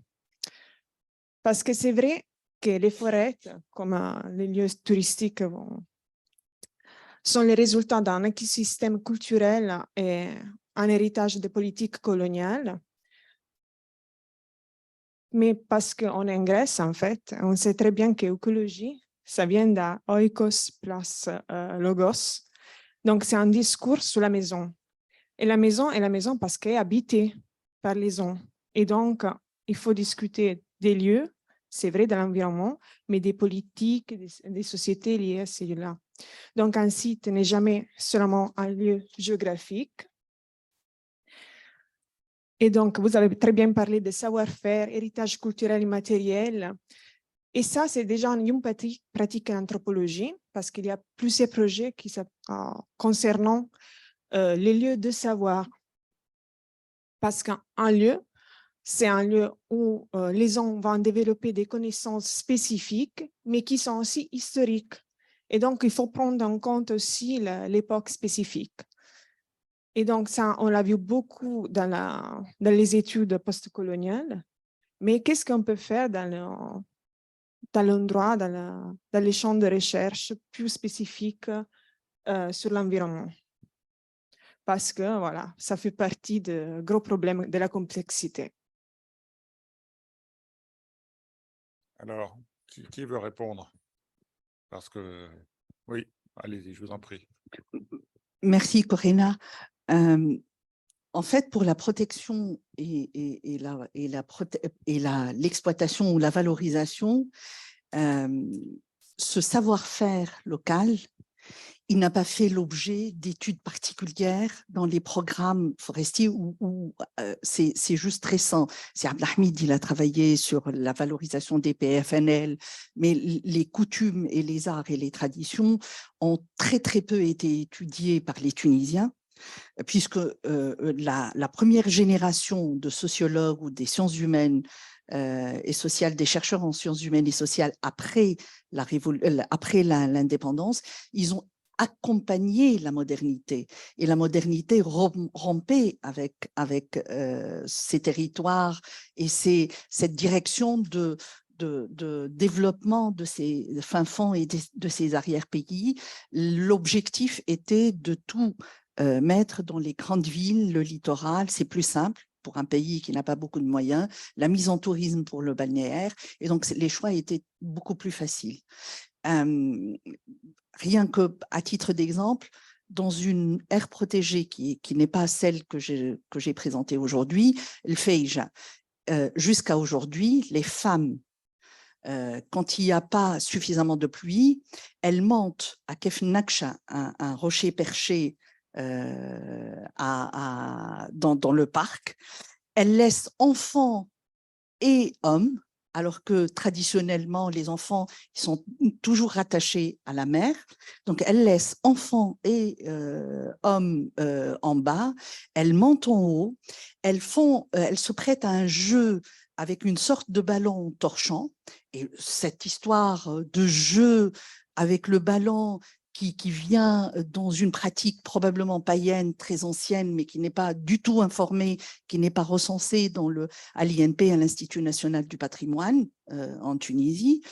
Parce que c'est vrai que les forêts, comme les lieux touristiques, sont les résultats d'un écosystème culturel et un héritage de politiques coloniales. Mais parce qu'on est en Grèce, en fait, on sait très bien que l'écologie, ça vient d'oikos plus logos. Donc, c'est un discours sur la maison. Et la maison est la maison parce qu'elle est habitée par les hommes. Et donc, il faut discuter des lieux, c'est vrai, de l'environnement, mais des politiques, des sociétés liées à celui-là. Donc, un site n'est jamais seulement un lieu géographique. Et donc, vous avez très bien parlé de savoir-faire, héritage culturel et matériel. Et ça, c'est déjà une pratique en anthropologie, parce qu'il y a plusieurs projets concernant les lieux de savoir. Parce qu'un lieu, c'est un lieu où les gens vont développer des connaissances spécifiques, mais qui sont aussi historiques. Et donc, il faut prendre en compte aussi l'époque spécifique. Et donc, ça, on l'a vu beaucoup dans les études postcoloniales. Mais qu'est-ce qu'on peut faire dans l'endroit, dans les champs de recherche plus spécifiques sur l'environnement? Parce que, voilà, ça fait partie de gros problèmes de la complexité. Alors, qui veut répondre? Parce que, oui, allez-y, je vous en prie. Merci, Corinna. En fait, pour la protection et l'exploitation ou la valorisation, ce savoir-faire local, il n'a pas fait l'objet d'études particulières dans les programmes forestiers où c'est juste récent. C'est Abdelhamid, il a travaillé sur la valorisation des PFNL, mais les coutumes et les arts et les traditions ont très peu été étudiés par les Tunisiens, puisque la première génération de sociologues ou des sciences humaines et sociales, des chercheurs en sciences humaines et sociales après l'indépendance, ils ont accompagné la modernité, et la modernité rompait avec ces territoires et cette direction de développement de ces fins fonds et de ces arrière-pays. L'objectif était de tout mettre dans les grandes villes, le littoral, c'est plus simple pour un pays qui n'a pas beaucoup de moyens, la mise en tourisme pour le balnéaire, et donc les choix étaient beaucoup plus faciles. Rien qu'à titre d'exemple, dans une aire protégée qui n'est pas celle que j'ai présentée aujourd'hui, le Feija, jusqu'à aujourd'hui, les femmes, quand il n'y a pas suffisamment de pluie, elles montent à Kefnaksha, un rocher perché dans le parc. Elles laissent enfants et hommes, alors que traditionnellement, les enfants sont toujours rattachés à la mère. Donc, elles laissent enfants et hommes en bas, elles montent en haut, elles se prêtent à un jeu avec une sorte de ballon torchant. Et cette histoire de jeu avec le ballon qui vient dans une pratique probablement païenne, très ancienne, mais qui n'est pas du tout informée, qui n'est pas recensée à l'INP, à l'Institut national du patrimoine en Tunisie.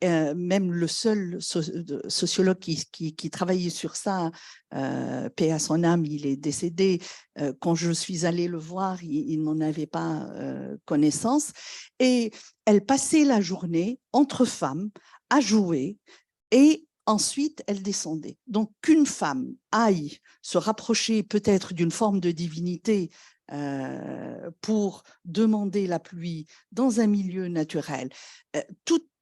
Même le seul sociologue qui travaillait sur ça, paix à son âme, il est décédé. Quand je suis allée le voir, il n'en avait pas connaissance. Et elle passait la journée entre femmes à jouer, et ensuite, elle descendait. Donc, qu'une femme aille se rapprocher peut-être d'une forme de divinité pour demander la pluie dans un milieu naturel,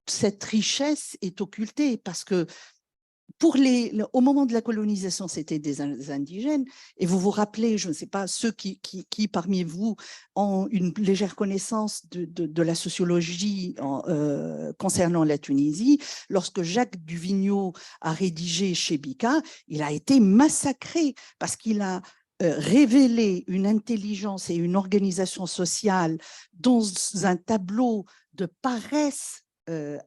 cette richesse est occultée parce que au moment de la colonisation, c'était des indigènes. Et vous vous rappelez, je ne sais pas, ceux qui parmi vous ont une légère connaissance de la sociologie concernant la Tunisie, lorsque Jacques Duvigneau a rédigé Chebika, il a été massacré parce qu'il a révélé une intelligence et une organisation sociale dans un tableau de paresse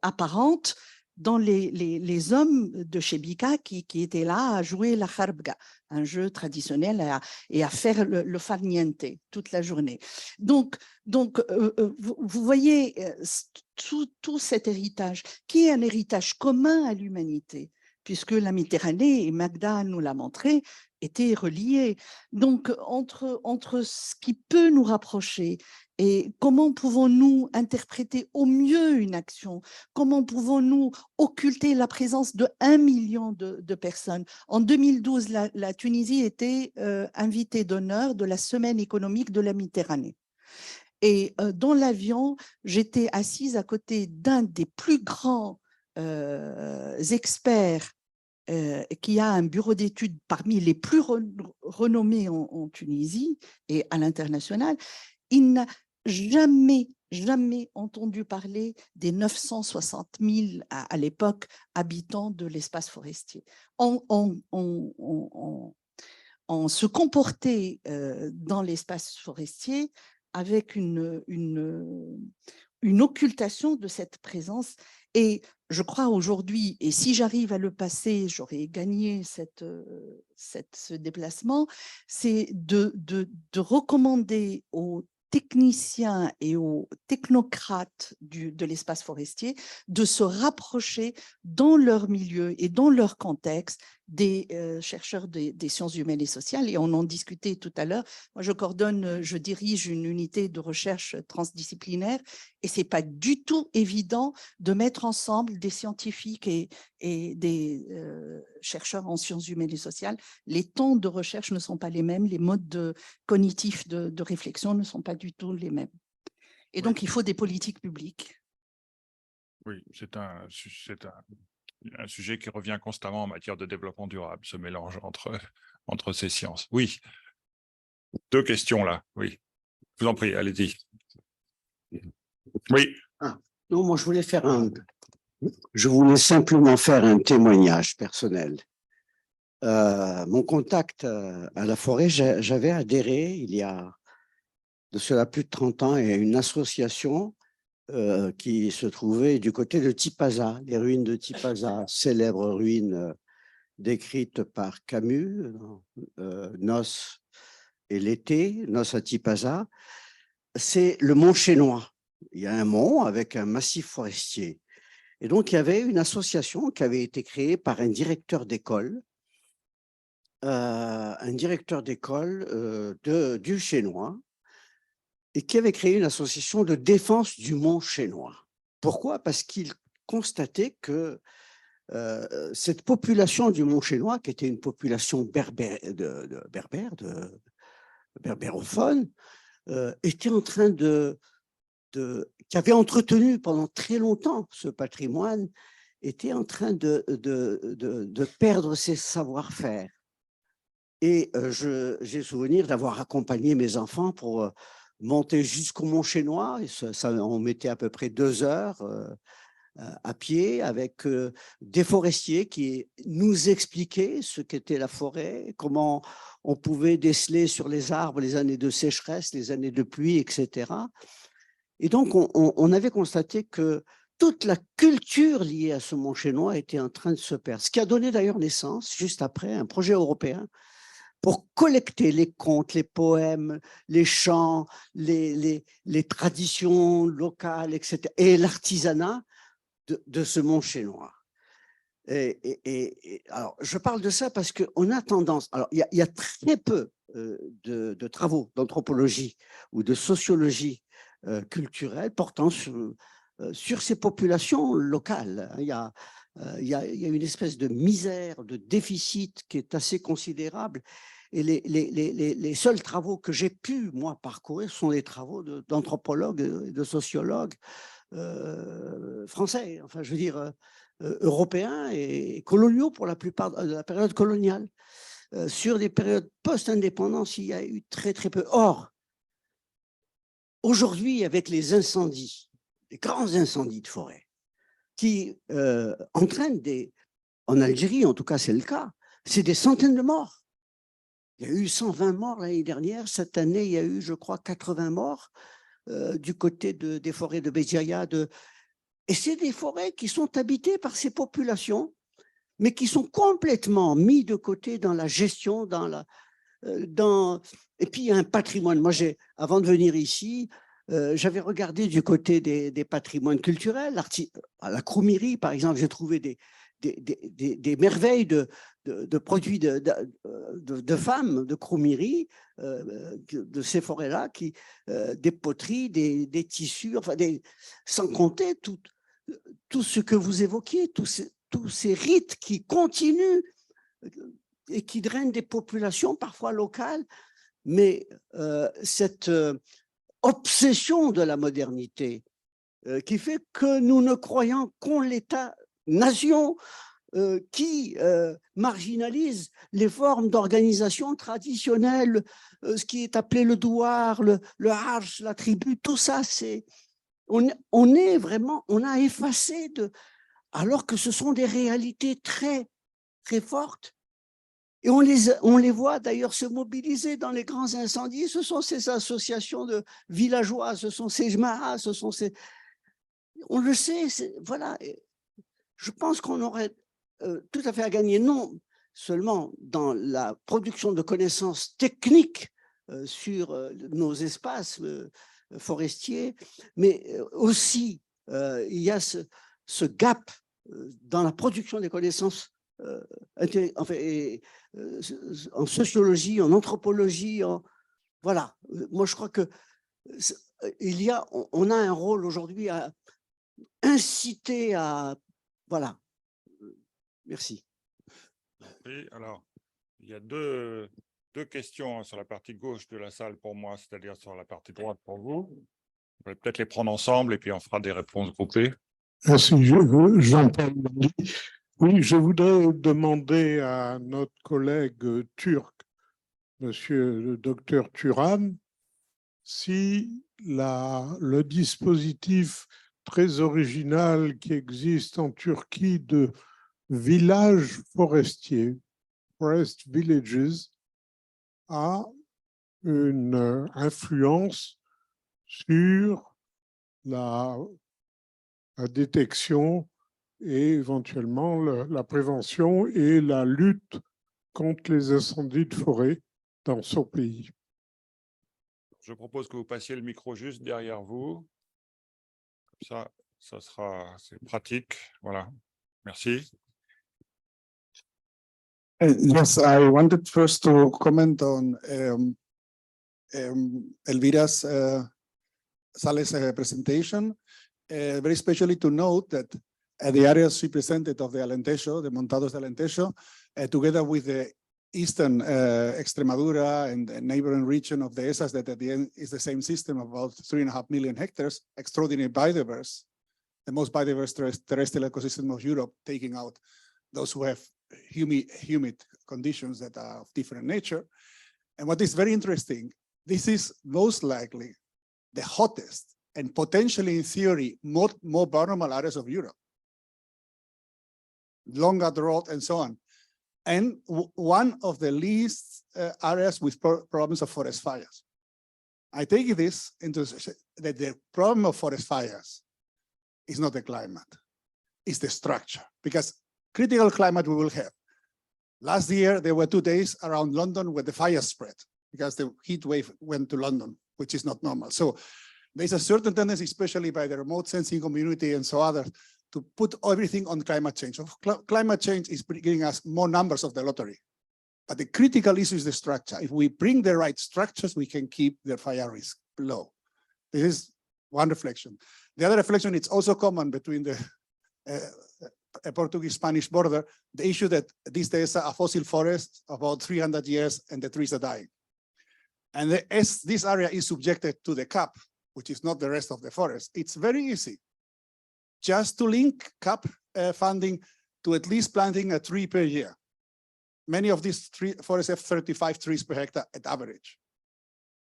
apparente dans les hommes de Chebika qui étaient là à jouer la kharbga, un jeu traditionnel et à faire le farniente toute la journée. Donc vous voyez tout cet héritage, qui est un héritage commun à l'humanité, puisque la Méditerranée, et Magda nous l'a montré, étaient reliés. Donc, entre ce qui peut nous rapprocher et comment pouvons-nous interpréter au mieux une action, comment pouvons-nous occulter la présence de 1 million de personnes. En 2012, la Tunisie était invitée d'honneur de la Semaine économique de la Méditerranée. Et dans l'avion, j'étais assise à côté d'un des plus grands experts qui a un bureau d'études parmi les plus renommés en Tunisie et à l'international. Il n'a jamais entendu parler des 960 000 à l'époque habitants de l'espace forestier. On se comportait dans l'espace forestier avec une occultation de cette présence. Et je crois aujourd'hui, et si j'arrive à le passer, j'aurais gagné ce déplacement, c'est de recommander aux techniciens et aux technocrates de l'espace forestier de se rapprocher dans leur milieu et dans leur contexte des chercheurs des sciences humaines et sociales. Et on en discutait tout à l'heure. Moi, je dirige une unité de recherche transdisciplinaire et ce n'est pas du tout évident de mettre ensemble des scientifiques et des chercheurs en sciences humaines et sociales. Les temps de recherche ne sont pas les mêmes, les modes cognitifs de réflexion ne sont pas du tout les mêmes. Et donc, il faut des politiques publiques. Oui, c'est un sujet qui revient constamment en matière de développement durable, ce mélange entre ces sciences. Oui, 2 questions là, oui. Je vous en prie, allez-y. Oui. Non, moi, je voulais simplement faire un témoignage personnel. Mon contact à la forêt, j'avais adhéré il y a de cela plus de 30 ans à une association qui se trouvait du côté de Tipaza, les ruines de Tipaza, célèbres ruines décrites par Camus, Noces et l'été, Noces à Tipaza. C'est le mont Chénois. Il y a un mont avec un massif forestier. Et donc, il y avait une association qui avait été créée par un directeur d'école du Chénois, et qui avait créé une association de défense du mont Chénois. Pourquoi? Parce qu'il constatait que cette population du mont Chénois, qui était une population berbérophone, était en train qui avait entretenu pendant très longtemps ce patrimoine, était en train de perdre ses savoir-faire. Et j'ai souvenir d'avoir accompagné mes enfants pour monter jusqu'au mont Chénois. Et on mettait à peu près 2 heures à pied avec des forestiers qui nous expliquaient ce qu'était la forêt, comment on pouvait déceler sur les arbres les années de sécheresse, les années de pluie, etc. Et donc, on avait constaté que toute la culture liée à ce mont Chénois était en train de se perdre. Ce qui a donné d'ailleurs naissance, juste après, un projet européen pour collecter les contes, les poèmes, les chants, les traditions locales, etc., et l'artisanat de ce mont Chénois. Alors, je parle de ça parce qu'on a tendance, alors il y a très peu de travaux d'anthropologie ou de sociologie culturelle portant sur ces populations locales. Il y a une espèce de misère, de déficit qui est assez considérable. Et les seuls travaux que j'ai pu, moi, parcourir sont les travaux d'anthropologues et de sociologues français, enfin je veux dire européens et coloniaux pour la plupart de la période coloniale. Sur des périodes post-indépendance, il y a eu très très peu. Or, aujourd'hui, avec les incendies, les grands incendies de forêt, qui entraînent en Algérie, en tout cas c'est le cas, c'est des centaines de morts. Il y a eu 120 morts l'année dernière. Cette année, il y a eu, je crois, 80 morts du côté des forêts de Béjaïa. Et c'est des forêts qui sont habitées par ces populations, mais qui sont complètement mis de côté dans la gestion, et puis il y a un patrimoine. Moi, avant de venir ici, j'avais regardé du côté des patrimoines culturels. À la Kroumiri, par exemple, j'ai trouvé des merveilles de produits de femmes de Kroumiri, de ces forêts-là, des poteries, des tissus, enfin sans compter tout ce que vous évoquiez, tous ces rites qui continuent et qui drainent des populations parfois locales, mais cette obsession de la modernité qui fait que nous ne croyons qu'en l'État-nation qui marginalise les formes d'organisation traditionnelles, ce qui est appelé le douar, le hajj, la tribu, tout ça, on est vraiment, on a effacé alors que ce sont des réalités très, très fortes. Et on les voit d'ailleurs se mobiliser dans les grands incendies. Ce sont ces associations de villageois, ce sont ces jmaas, ce sont ces... On le sait, voilà. Je pense qu'on aurait tout à fait à gagner, non seulement dans la production de connaissances techniques sur nos espaces forestiers, mais aussi il y a ce gap dans la production des connaissances en sociologie, en anthropologie, voilà. Moi, je crois que on a un rôle aujourd'hui à inciter à, voilà. Merci. Oui, alors, il y a deux questions sur la partie gauche de la salle pour moi, c'est-à-dire sur la partie droite pour vous. On va peut-être les prendre ensemble et puis on fera des réponses groupées. Merci, Jean-Paul. Oui, je voudrais demander à notre collègue turc, monsieur le docteur Turan, si le dispositif très original qui existe en Turquie de villages forestiers, forest villages, a une influence sur la détection et éventuellement la prévention et la lutte contre les incendies de forêt dans son pays. Je propose que vous passiez le micro juste derrière vous. Comme ça sera pratique. Voilà. Merci. Yes, I wanted first to comment on Elvira's Sales presentation, very especially to note that the areas she presented of the Alentejo, the Montados de Alentejo, together with the eastern Extremadura and the neighboring region of the ESAs, that at the end is the same system, about 3.5 million hectares, extraordinary biodiverse, the most biodiverse terrestrial ecosystem of Europe, taking out those who have humid conditions that are of different nature. And what is very interesting, this is most likely the hottest and potentially, in theory, more vulnerable areas of Europe. Longer drought and so on. And one of the least areas with problems of forest fires. I take this into that the problem of forest fires is not the climate, it's the structure, because critical climate we will have. Last year, there were 2 days around London where the fire spread because the heat wave went to London, which is not normal. So there's a certain tendency, especially by the remote sensing community and so others, to put everything on climate change. So climate change is giving us more numbers of the lottery. But the critical issue is the structure. If we bring the right structures, we can keep the fire risk low. This is one reflection. The other reflection, it's also common between the Portuguese-Spanish border, the issue that these days are fossil forests about 300 years and the trees are dying. And as this area is subjected to the cap, which is not the rest of the forest, it's very easy just to link CAP funding to at least planting a tree per year. Many of these forests have 35 trees per hectare at average.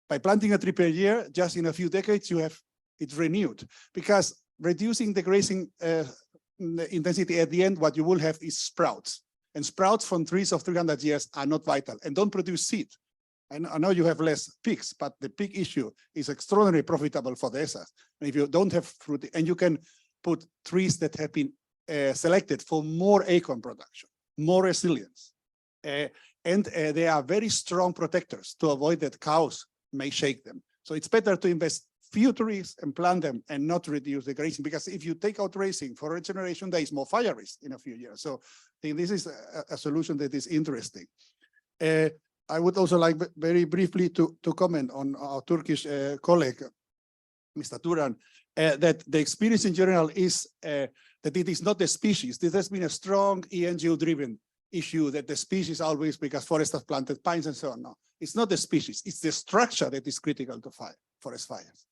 By planting a tree per year, just in a few decades, you have it renewed, because reducing the grazing intensity at the end, what you will have is sprouts. And sprouts from trees of 300 years are not vital and don't produce seed. And I know you have less pigs, but the pig issue is extraordinarily profitable for the ESAs. And if you don't have fruit, and you can put trees that have been selected for more acorn production, more resilience, and they are very strong protectors to avoid that cows may shake them. So it's better to invest few trees and plant them and not reduce the grazing, because if you take out grazing for regeneration, there is more fire risk in a few years. So I think this is a solution that is interesting. I would also like very briefly to comment on our Turkish colleague, Mr. Turan, that the experience in general is that it is not the species. This has been a strong NGO-driven issue, that the species always, because forests have planted pines and so on. No, it's not the species, it's the structure that is critical to forest fires.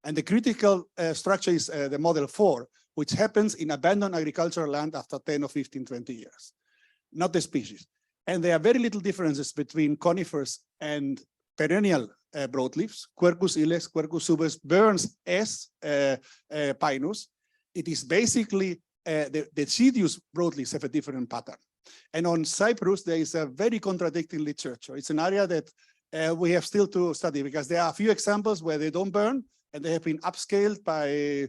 And the critical structure is the model 4, which happens in abandoned agricultural land after 10 or 15, 20 years, not the species. And there are very little differences between conifers and perennial broadleafs. Quercus ilex, Quercus subers burns as pinus. It is basically the deciduous broadleafs have a different pattern. And on Cyprus, there is a very contradicting literature. It's an area that we have still to study, because there are a few examples where they don't burn and they have been upscaled by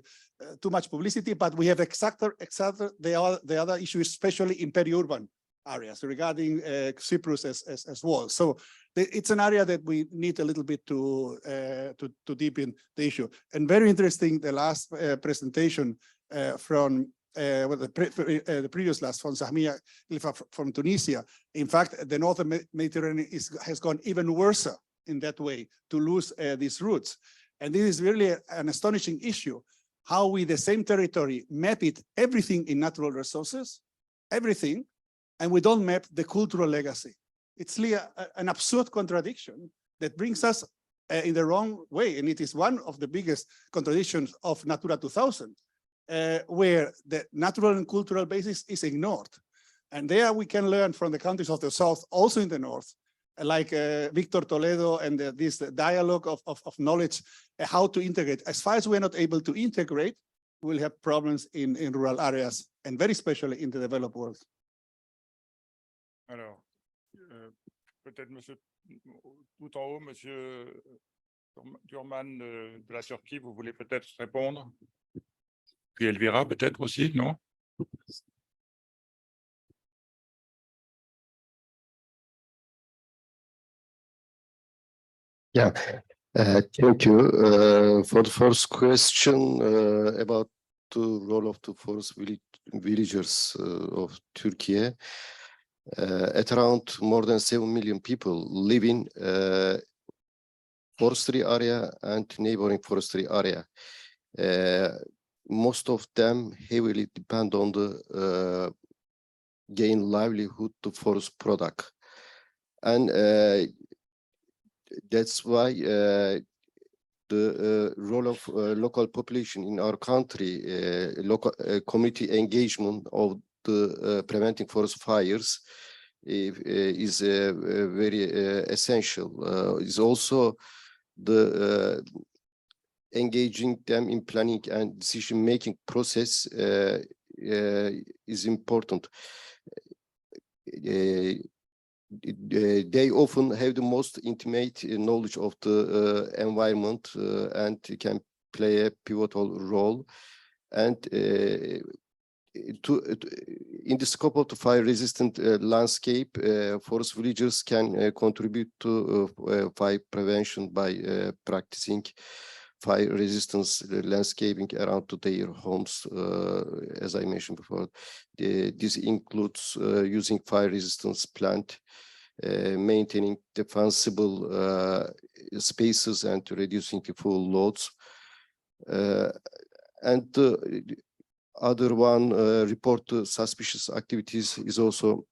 too much publicity, but we have the other issue, especially in peri-urban areas regarding Cyprus as well. So it's an area that we need a little bit to deepen the issue. And very interesting, the last presentation from the previous last from Sahmia from Tunisia. In fact, the northern Mediterranean has gone even worse in that way to lose these roots. And this is really an astonishing issue, how we, the same territory, map it everything in natural resources, everything, and we don't map the cultural legacy. It's really an absurd contradiction that brings us in the wrong way. And it is one of the biggest contradictions of Natura 2000, where the natural and cultural basis is ignored. And there we can learn from the countries of the South, also in the North, like Victor Toledo and this dialogue of knowledge, how to integrate. As far as we're not able to integrate, we'll have problems in rural areas, and very especially in the developed world. Alors, peut-être monsieur, tout en haut, monsieur Durman de la Turquie, vous voulez peut-être répondre? Puis Elvira, peut-être aussi, non? Yeah, thank you. For the first question about the role of the forest villagers of Turkey, at around more than 7 million people live in forestry area and neighboring forestry area. Most of them heavily depend on the gain livelihood to forest product. And that's why the role of local population in our country, local community engagement of the preventing forest fires is very essential. Is also the engaging them in planning and decision-making process is important. They often have the most intimate knowledge of the environment and can play a pivotal role. And in the scope of the fire-resistant landscape, forest villagers can contribute to fire prevention by practicing fire resistance landscaping around their homes, as I mentioned before. This includes using fire resistance plant, maintaining defensible spaces and reducing the fuel loads. And the other one, report suspicious activities, is also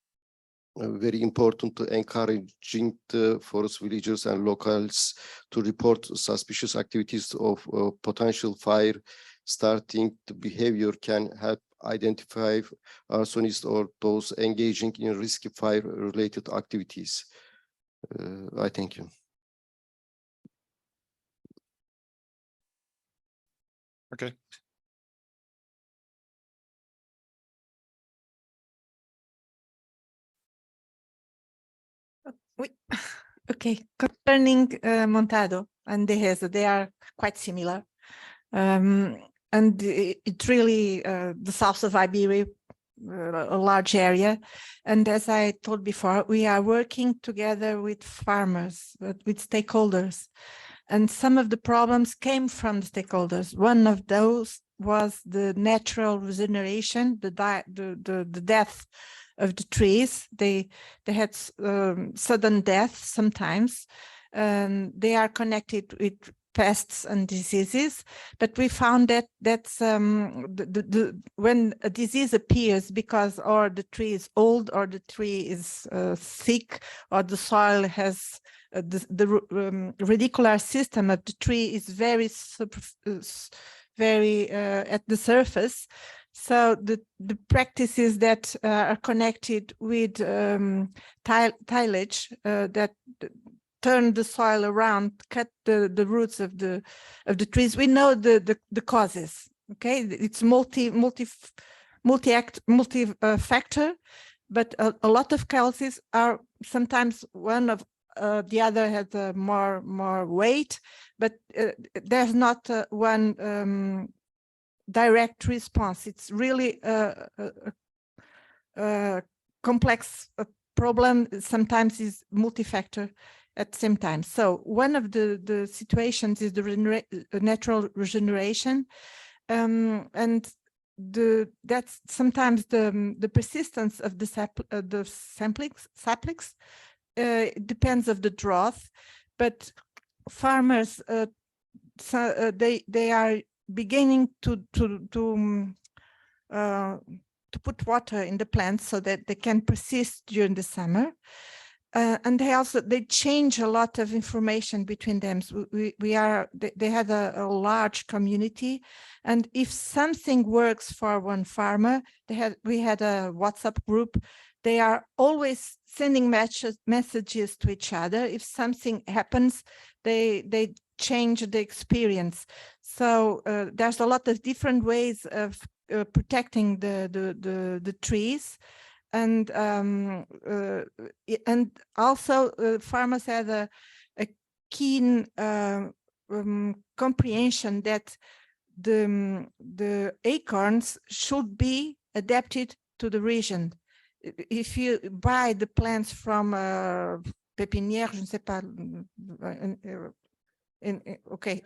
very important to encouraging the forest villagers and locals to report suspicious activities of potential fire starting the behavior can help identify arsonists or those engaging in risky fire-related activities. I thank you. Okay. Okay, concerning Montado and Dehesa, they are quite similar. And it's really the south of Iberia, a large area. And as I told before, we are working together with farmers, with stakeholders. And some of the problems came from the stakeholders. One of those was the natural regeneration, the death of the trees. They had sudden death sometimes. They are connected with pests and diseases, but we found that when a disease appears because or the tree is old or the tree is thick or the soil has the radicular system of the tree is very at the surface. So the practices that are connected with tillage that turn the soil around, cut the roots of the trees. We know the causes. Okay, it's multi-factor, but a lot of causes are sometimes one of the other has more weight, but there's not one direct response. It's really a complex problem. Sometimes is multi-factor at the same time. So one of the situations is the natural regeneration, and that's sometimes the persistence of the saplings depends of the drought, but farmers they are beginning to put water in the plants so that they can persist during the summer. And they change a lot of information between them. So they had a large community, and if something works for one farmer, we had a WhatsApp group. They are always sending messages to each other. If something happens, they change the experience. So there's a lot of different ways of protecting the trees. And also farmers have a keen comprehension that the acorns should be adapted to the region. If you buy the plants from pépinière, je ne sais pas, okay,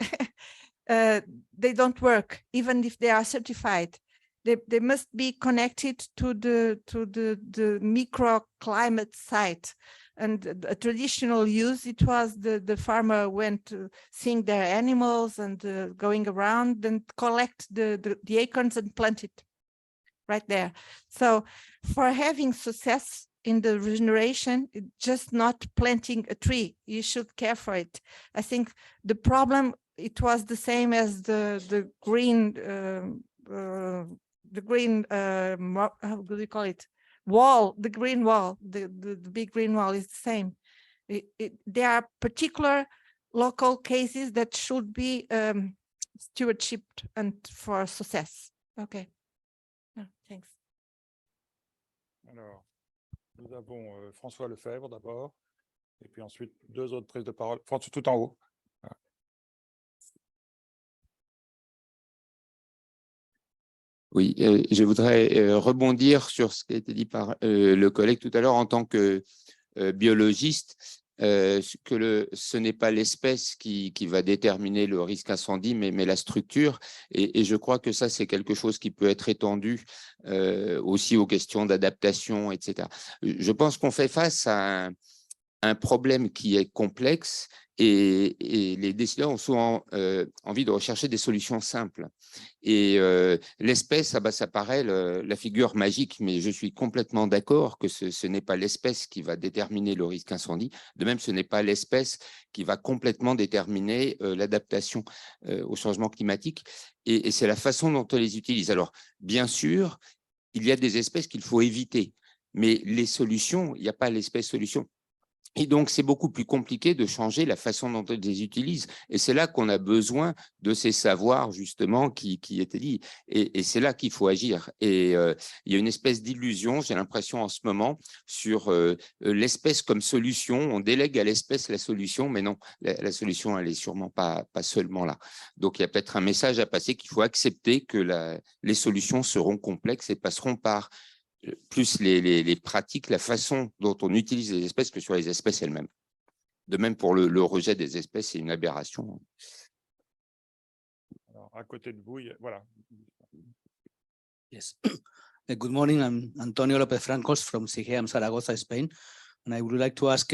they don't work even if they are certified. They must be connected to the microclimate site. And a traditional use, it was the farmer went to seeing their animals and going around and collect the acorns and plant it right there. So for having success in the regeneration, just not planting a tree, you should care for it. I think the problem, it was the same as the green how do you call it, wall, the green wall, the big green wall is the same. There are particular local cases that should be stewardship and for success. Okay, thanks. Alors, nous avons François Lefebvre d'abord, et puis ensuite deux autres prises de parole. François, tout en haut. Oui, je voudrais rebondir sur ce qui a été dit par le collègue tout à l'heure en tant que biologiste, que ce n'est pas l'espèce qui va déterminer le risque incendie, mais la structure. Et je crois que ça, c'est quelque chose qui peut être étendu aussi aux questions d'adaptation, etc. Je pense qu'on fait face à un problème qui est complexe Et les décideurs ont souvent envie de rechercher des solutions simples. Et l'espèce, ça paraît la figure magique, mais je suis complètement d'accord que ce n'est pas l'espèce qui va déterminer le risque incendie. De même, ce n'est pas l'espèce qui va complètement déterminer l'adaptation au changement climatique. Et c'est la façon dont on les utilise. Alors, bien sûr, il y a des espèces qu'il faut éviter, mais les solutions, il n'y a pas l'espèce solution. Et donc, c'est beaucoup plus compliqué de changer la façon dont on les utilise. Et c'est là qu'on a besoin de ces savoirs, justement, qui étaient dit. Et c'est là qu'il faut agir. Et il y a une espèce d'illusion, j'ai l'impression en ce moment, sur l'espèce comme solution. On délègue à l'espèce la solution, mais non, la solution, elle n'est sûrement pas seulement là. Donc, il y a peut-être un message à passer qu'il faut accepter que les solutions seront complexes et passeront par plus les pratiques, la façon dont on utilise les espèces que sur les espèces elles-mêmes. De même pour le rejet des espèces, c'est une aberration. Alors, à côté de vous, voilà. Yes. Good morning. I'm Antonio López Francos from CIGEAM Zaragoza, Spain. And I would like to ask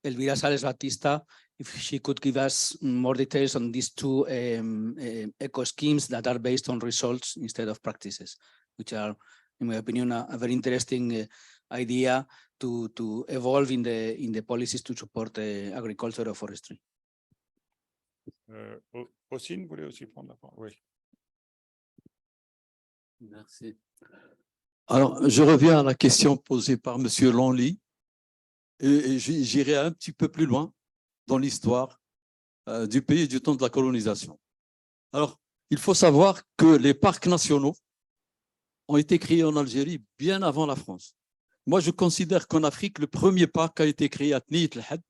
Elvira Sales Batista if she could give us more details on these two eco schemes that are based on results instead of practices, which are, in my opinion, a very interesting idea to evolve in the policies to support agriculture or forestry. Ossine, vous voulez aussi prendre la parole? Oui. Merci. Alors, je reviens à la question posée par M. Lonely et j'irai un petit peu plus loin dans l'histoire du pays du temps de la colonisation. Alors, il faut savoir que les parcs nationaux ont été créés en Algérie bien avant la France. Moi, je considère qu'en Afrique, le premier parc a été créé à Tniyat el-Had,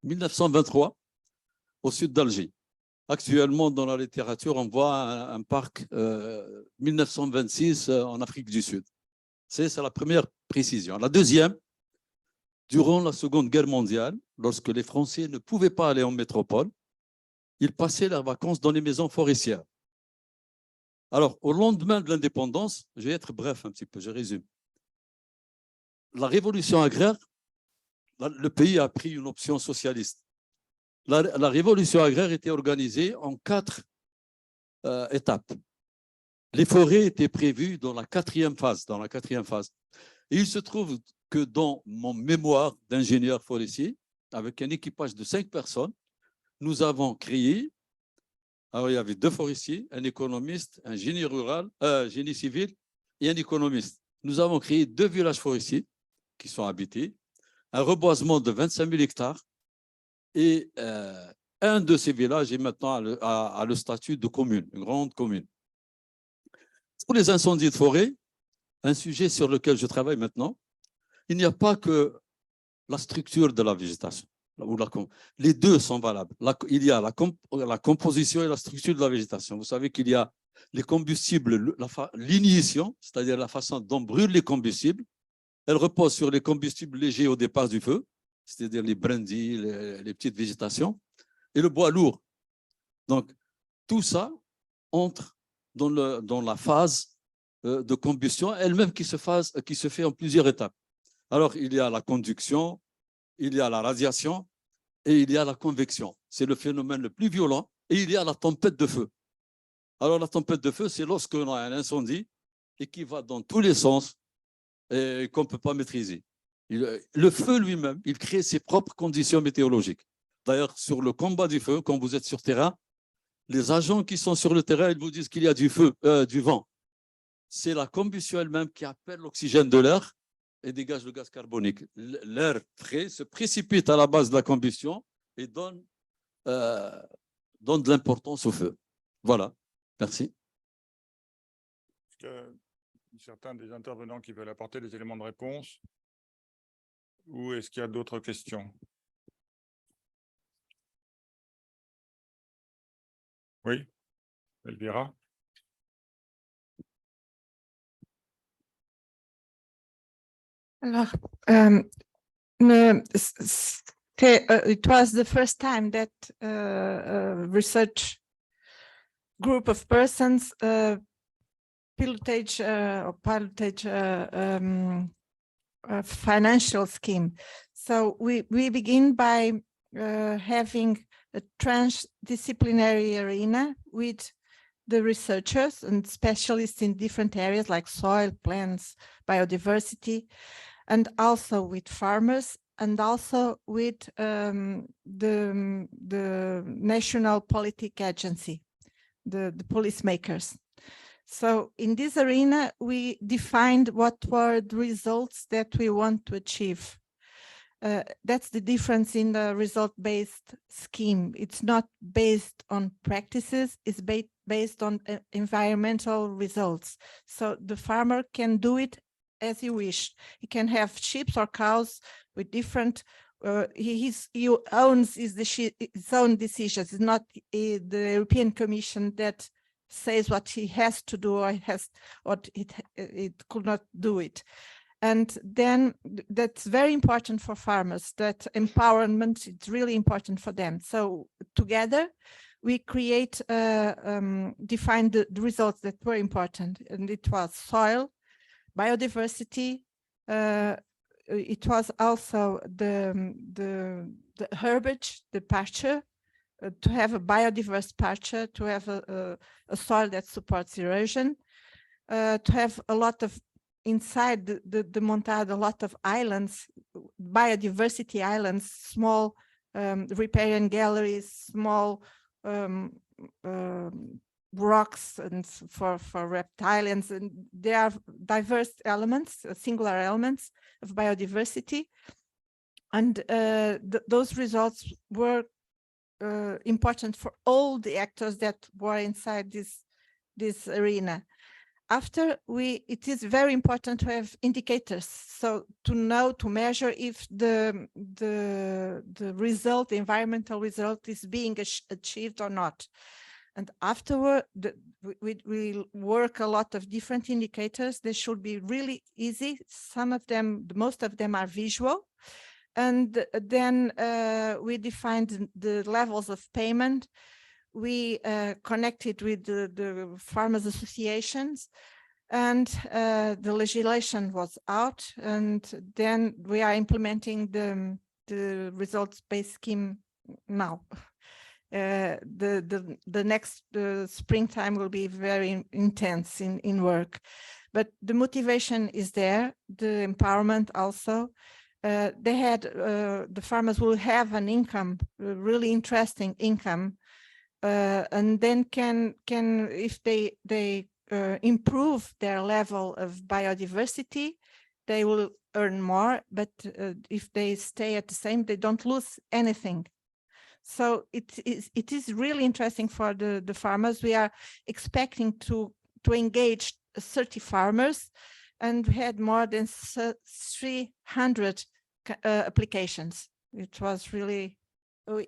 1923, au sud d'Alger. Actuellement, dans la littérature, on voit un parc 1926 en Afrique du Sud. C'est la première précision. La deuxième, durant la Seconde Guerre mondiale, lorsque les Français ne pouvaient pas aller en métropole, ils passaient leurs vacances dans les maisons forestières. Alors, au lendemain de l'indépendance, je vais être bref un petit peu, je résume. La révolution agraire, le pays a pris une option socialiste. La révolution agraire était organisée en 4 étapes. Les forêts étaient prévues dans la quatrième phase. Et il se trouve que dans mon mémoire d'ingénieur forestier, avec un équipage de 5 personnes, nous avons créé. Alors, il y avait 2 forestiers, un économiste, un génie rural, génie civil et un économiste. Nous avons créé 2 villages forestiers qui sont habités, un reboisement de 25 000 hectares et un de ces villages est maintenant à le statut de commune, une grande commune. Pour les incendies de forêt, un sujet sur lequel je travaille maintenant, il n'y a pas que la structure de la végétation. Les deux sont valables. Il y a la composition et la structure de la végétation. Vous savez qu'il y a les combustibles, l'ignition, c'est-à-dire la façon dont brûlent les combustibles. Elle repose sur les combustibles légers au départ du feu, c'est-à-dire les brindilles, les petites végétations, et le bois lourd. Donc, tout ça entre dans la phase de combustion elle-même qui se fait en plusieurs étapes. Alors, il y a la conduction, il y a la radiation et il y a la convection. C'est le phénomène le plus violent. Et il y a la tempête de feu. Alors, la tempête de feu, c'est lorsqu'on a un incendie et qui va dans tous les sens et qu'on ne peut pas maîtriser. Le feu lui-même, il crée ses propres conditions météorologiques. D'ailleurs, sur le combat du feu, quand vous êtes sur terrain, les agents qui sont sur le terrain, ils vous disent qu'il y a du vent. C'est la combustion elle-même qui appelle l'oxygène de l'air et dégage le gaz carbonique. L'air frais se précipite à la base de la combustion et donne de l'importance au feu. Voilà, merci. Est-ce que certains des intervenants qui veulent apporter des éléments de réponse ou est-ce qu'il y a d'autres questions? Oui, Elvira. Alors, it was the first time that research group of persons pilotage a financial scheme. So we begin by having a transdisciplinary arena with the researchers and specialists in different areas like soil, plants, biodiversity, and also with farmers, and also with the National Politic Agency, the policymakers. So in this arena, we defined what were the results that we want to achieve. That's the difference in the result-based scheme. It's not based on practices, it's based on environmental results. So the farmer can do it as he wished. He can have sheep or cows with different, he owns his own decisions. It's not the European Commission that says what he has to do or it could not do it. And then that's very important for farmers, that empowerment is really important for them. So together we create, define the results that were important. And it was soil, biodiversity, it was also the herbage, the pasture, to have a biodiverse pasture, to have a soil that supports erosion, to have a lot of inside the Montado, a lot of islands, biodiversity islands, small riparian galleries, small rocks and for reptilians, and there are diverse elements, singular elements of biodiversity. And those results were important for all the actors that were inside this arena. After it is very important to have indicators, so to know, to measure if the result, the environmental result, is being achieved or not. And afterward, we work a lot of different indicators. They should be really easy. Some of them, most of them are visual. And then we defined the levels of payment. We connected with the farmers associations, and the legislation was out. And then we are implementing the results-based scheme now. The next springtime will be very intense in work, but the motivation is there, the empowerment also. They had, the farmers will have an income, a really interesting income, and then can if they improve their level of biodiversity, they will earn more, but if they stay at the same, they don't lose anything. So it is really interesting for the farmers. We are expecting to engage 30 farmers, and we had more than 300 applications. It was really,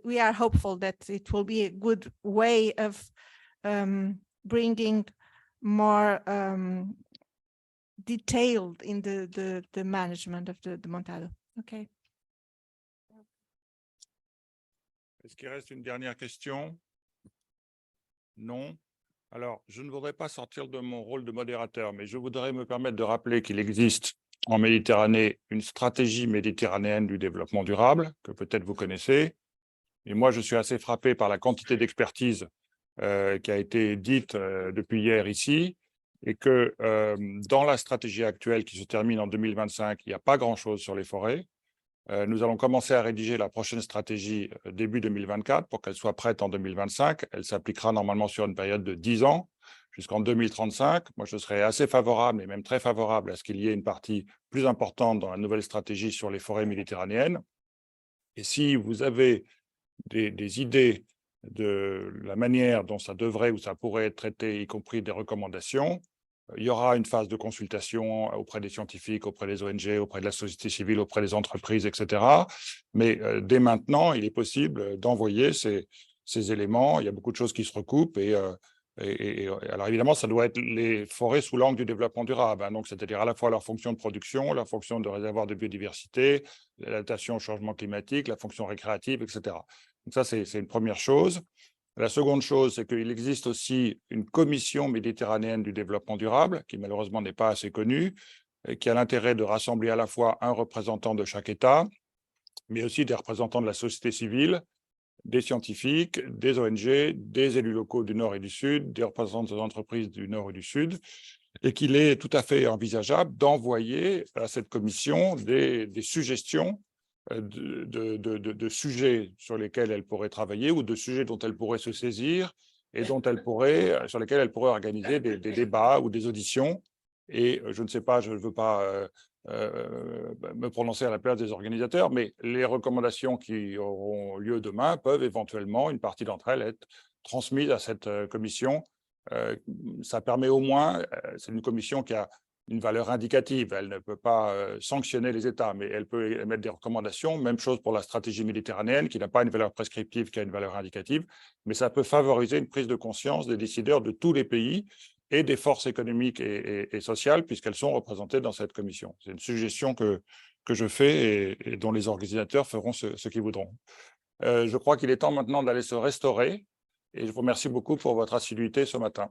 we are hopeful that it will be a good way of bringing more detailed in the management of the Montado. Okay. Est-ce qu'il reste une dernière question? Non. Alors, je ne voudrais pas sortir de mon rôle de modérateur, mais je voudrais me permettre de rappeler qu'il existe en Méditerranée une stratégie méditerranéenne du développement durable, que peut-être vous connaissez. Et moi, je suis assez frappé par la quantité d'expertise qui a été dite depuis hier ici, et que dans la stratégie actuelle qui se termine en 2025, il n'y a pas grand-chose sur les forêts. Nous allons commencer à rédiger la prochaine stratégie début 2024 pour qu'elle soit prête en 2025. Elle s'appliquera normalement sur une période de 10 ans jusqu'en 2035. Moi, je serais assez favorable et même très favorable à ce qu'il y ait une partie plus importante dans la nouvelle stratégie sur les forêts méditerranéennes. Et si vous avez des idées de la manière dont ça devrait ou ça pourrait être traité, y compris des recommandations, il y aura une phase de consultation auprès des scientifiques, auprès des ONG, auprès de la société civile, auprès des entreprises, etc. Mais dès maintenant, il est possible d'envoyer ces éléments. Il y a beaucoup de choses qui se recoupent. Et alors évidemment, ça doit être les forêts sous l'angle du développement durable. Hein, donc, c'est-à-dire à la fois leur fonction de production, leur fonction de réservoir de biodiversité, l'adaptation au changement climatique, la fonction récréative, etc. Donc ça, c'est une première chose. La seconde chose, c'est qu'il existe aussi une commission méditerranéenne du développement durable, qui malheureusement n'est pas assez connue, et qui a l'intérêt de rassembler à la fois un représentant de chaque État mais aussi des représentants de la société civile, des scientifiques, des ONG, des élus locaux du Nord et du Sud, des représentants des entreprises du Nord et du Sud, et qu'il est tout à fait envisageable d'envoyer à cette commission des suggestions de sujets sur lesquels elle pourrait travailler ou de sujets dont elle pourrait se saisir et sur lesquels elle pourrait organiser des débats ou des auditions. Et je ne sais pas, je ne veux pas me prononcer à la place des organisateurs, mais les recommandations qui auront lieu demain peuvent éventuellement, une partie d'entre elles, être transmises à cette commission. Ça permet au moins, c'est une commission qui a une valeur indicative, elle ne peut pas sanctionner les États, mais elle peut émettre des recommandations, même chose pour la stratégie méditerranéenne, qui n'a pas une valeur prescriptive, qui a une valeur indicative, mais ça peut favoriser une prise de conscience des décideurs de tous les pays et des forces économiques et sociales, puisqu'elles sont représentées dans cette commission. C'est une suggestion que je fais et dont les organisateurs feront ce qu'ils voudront. Je crois qu'il est temps maintenant d'aller se restaurer, et je vous remercie beaucoup pour votre assiduité ce matin.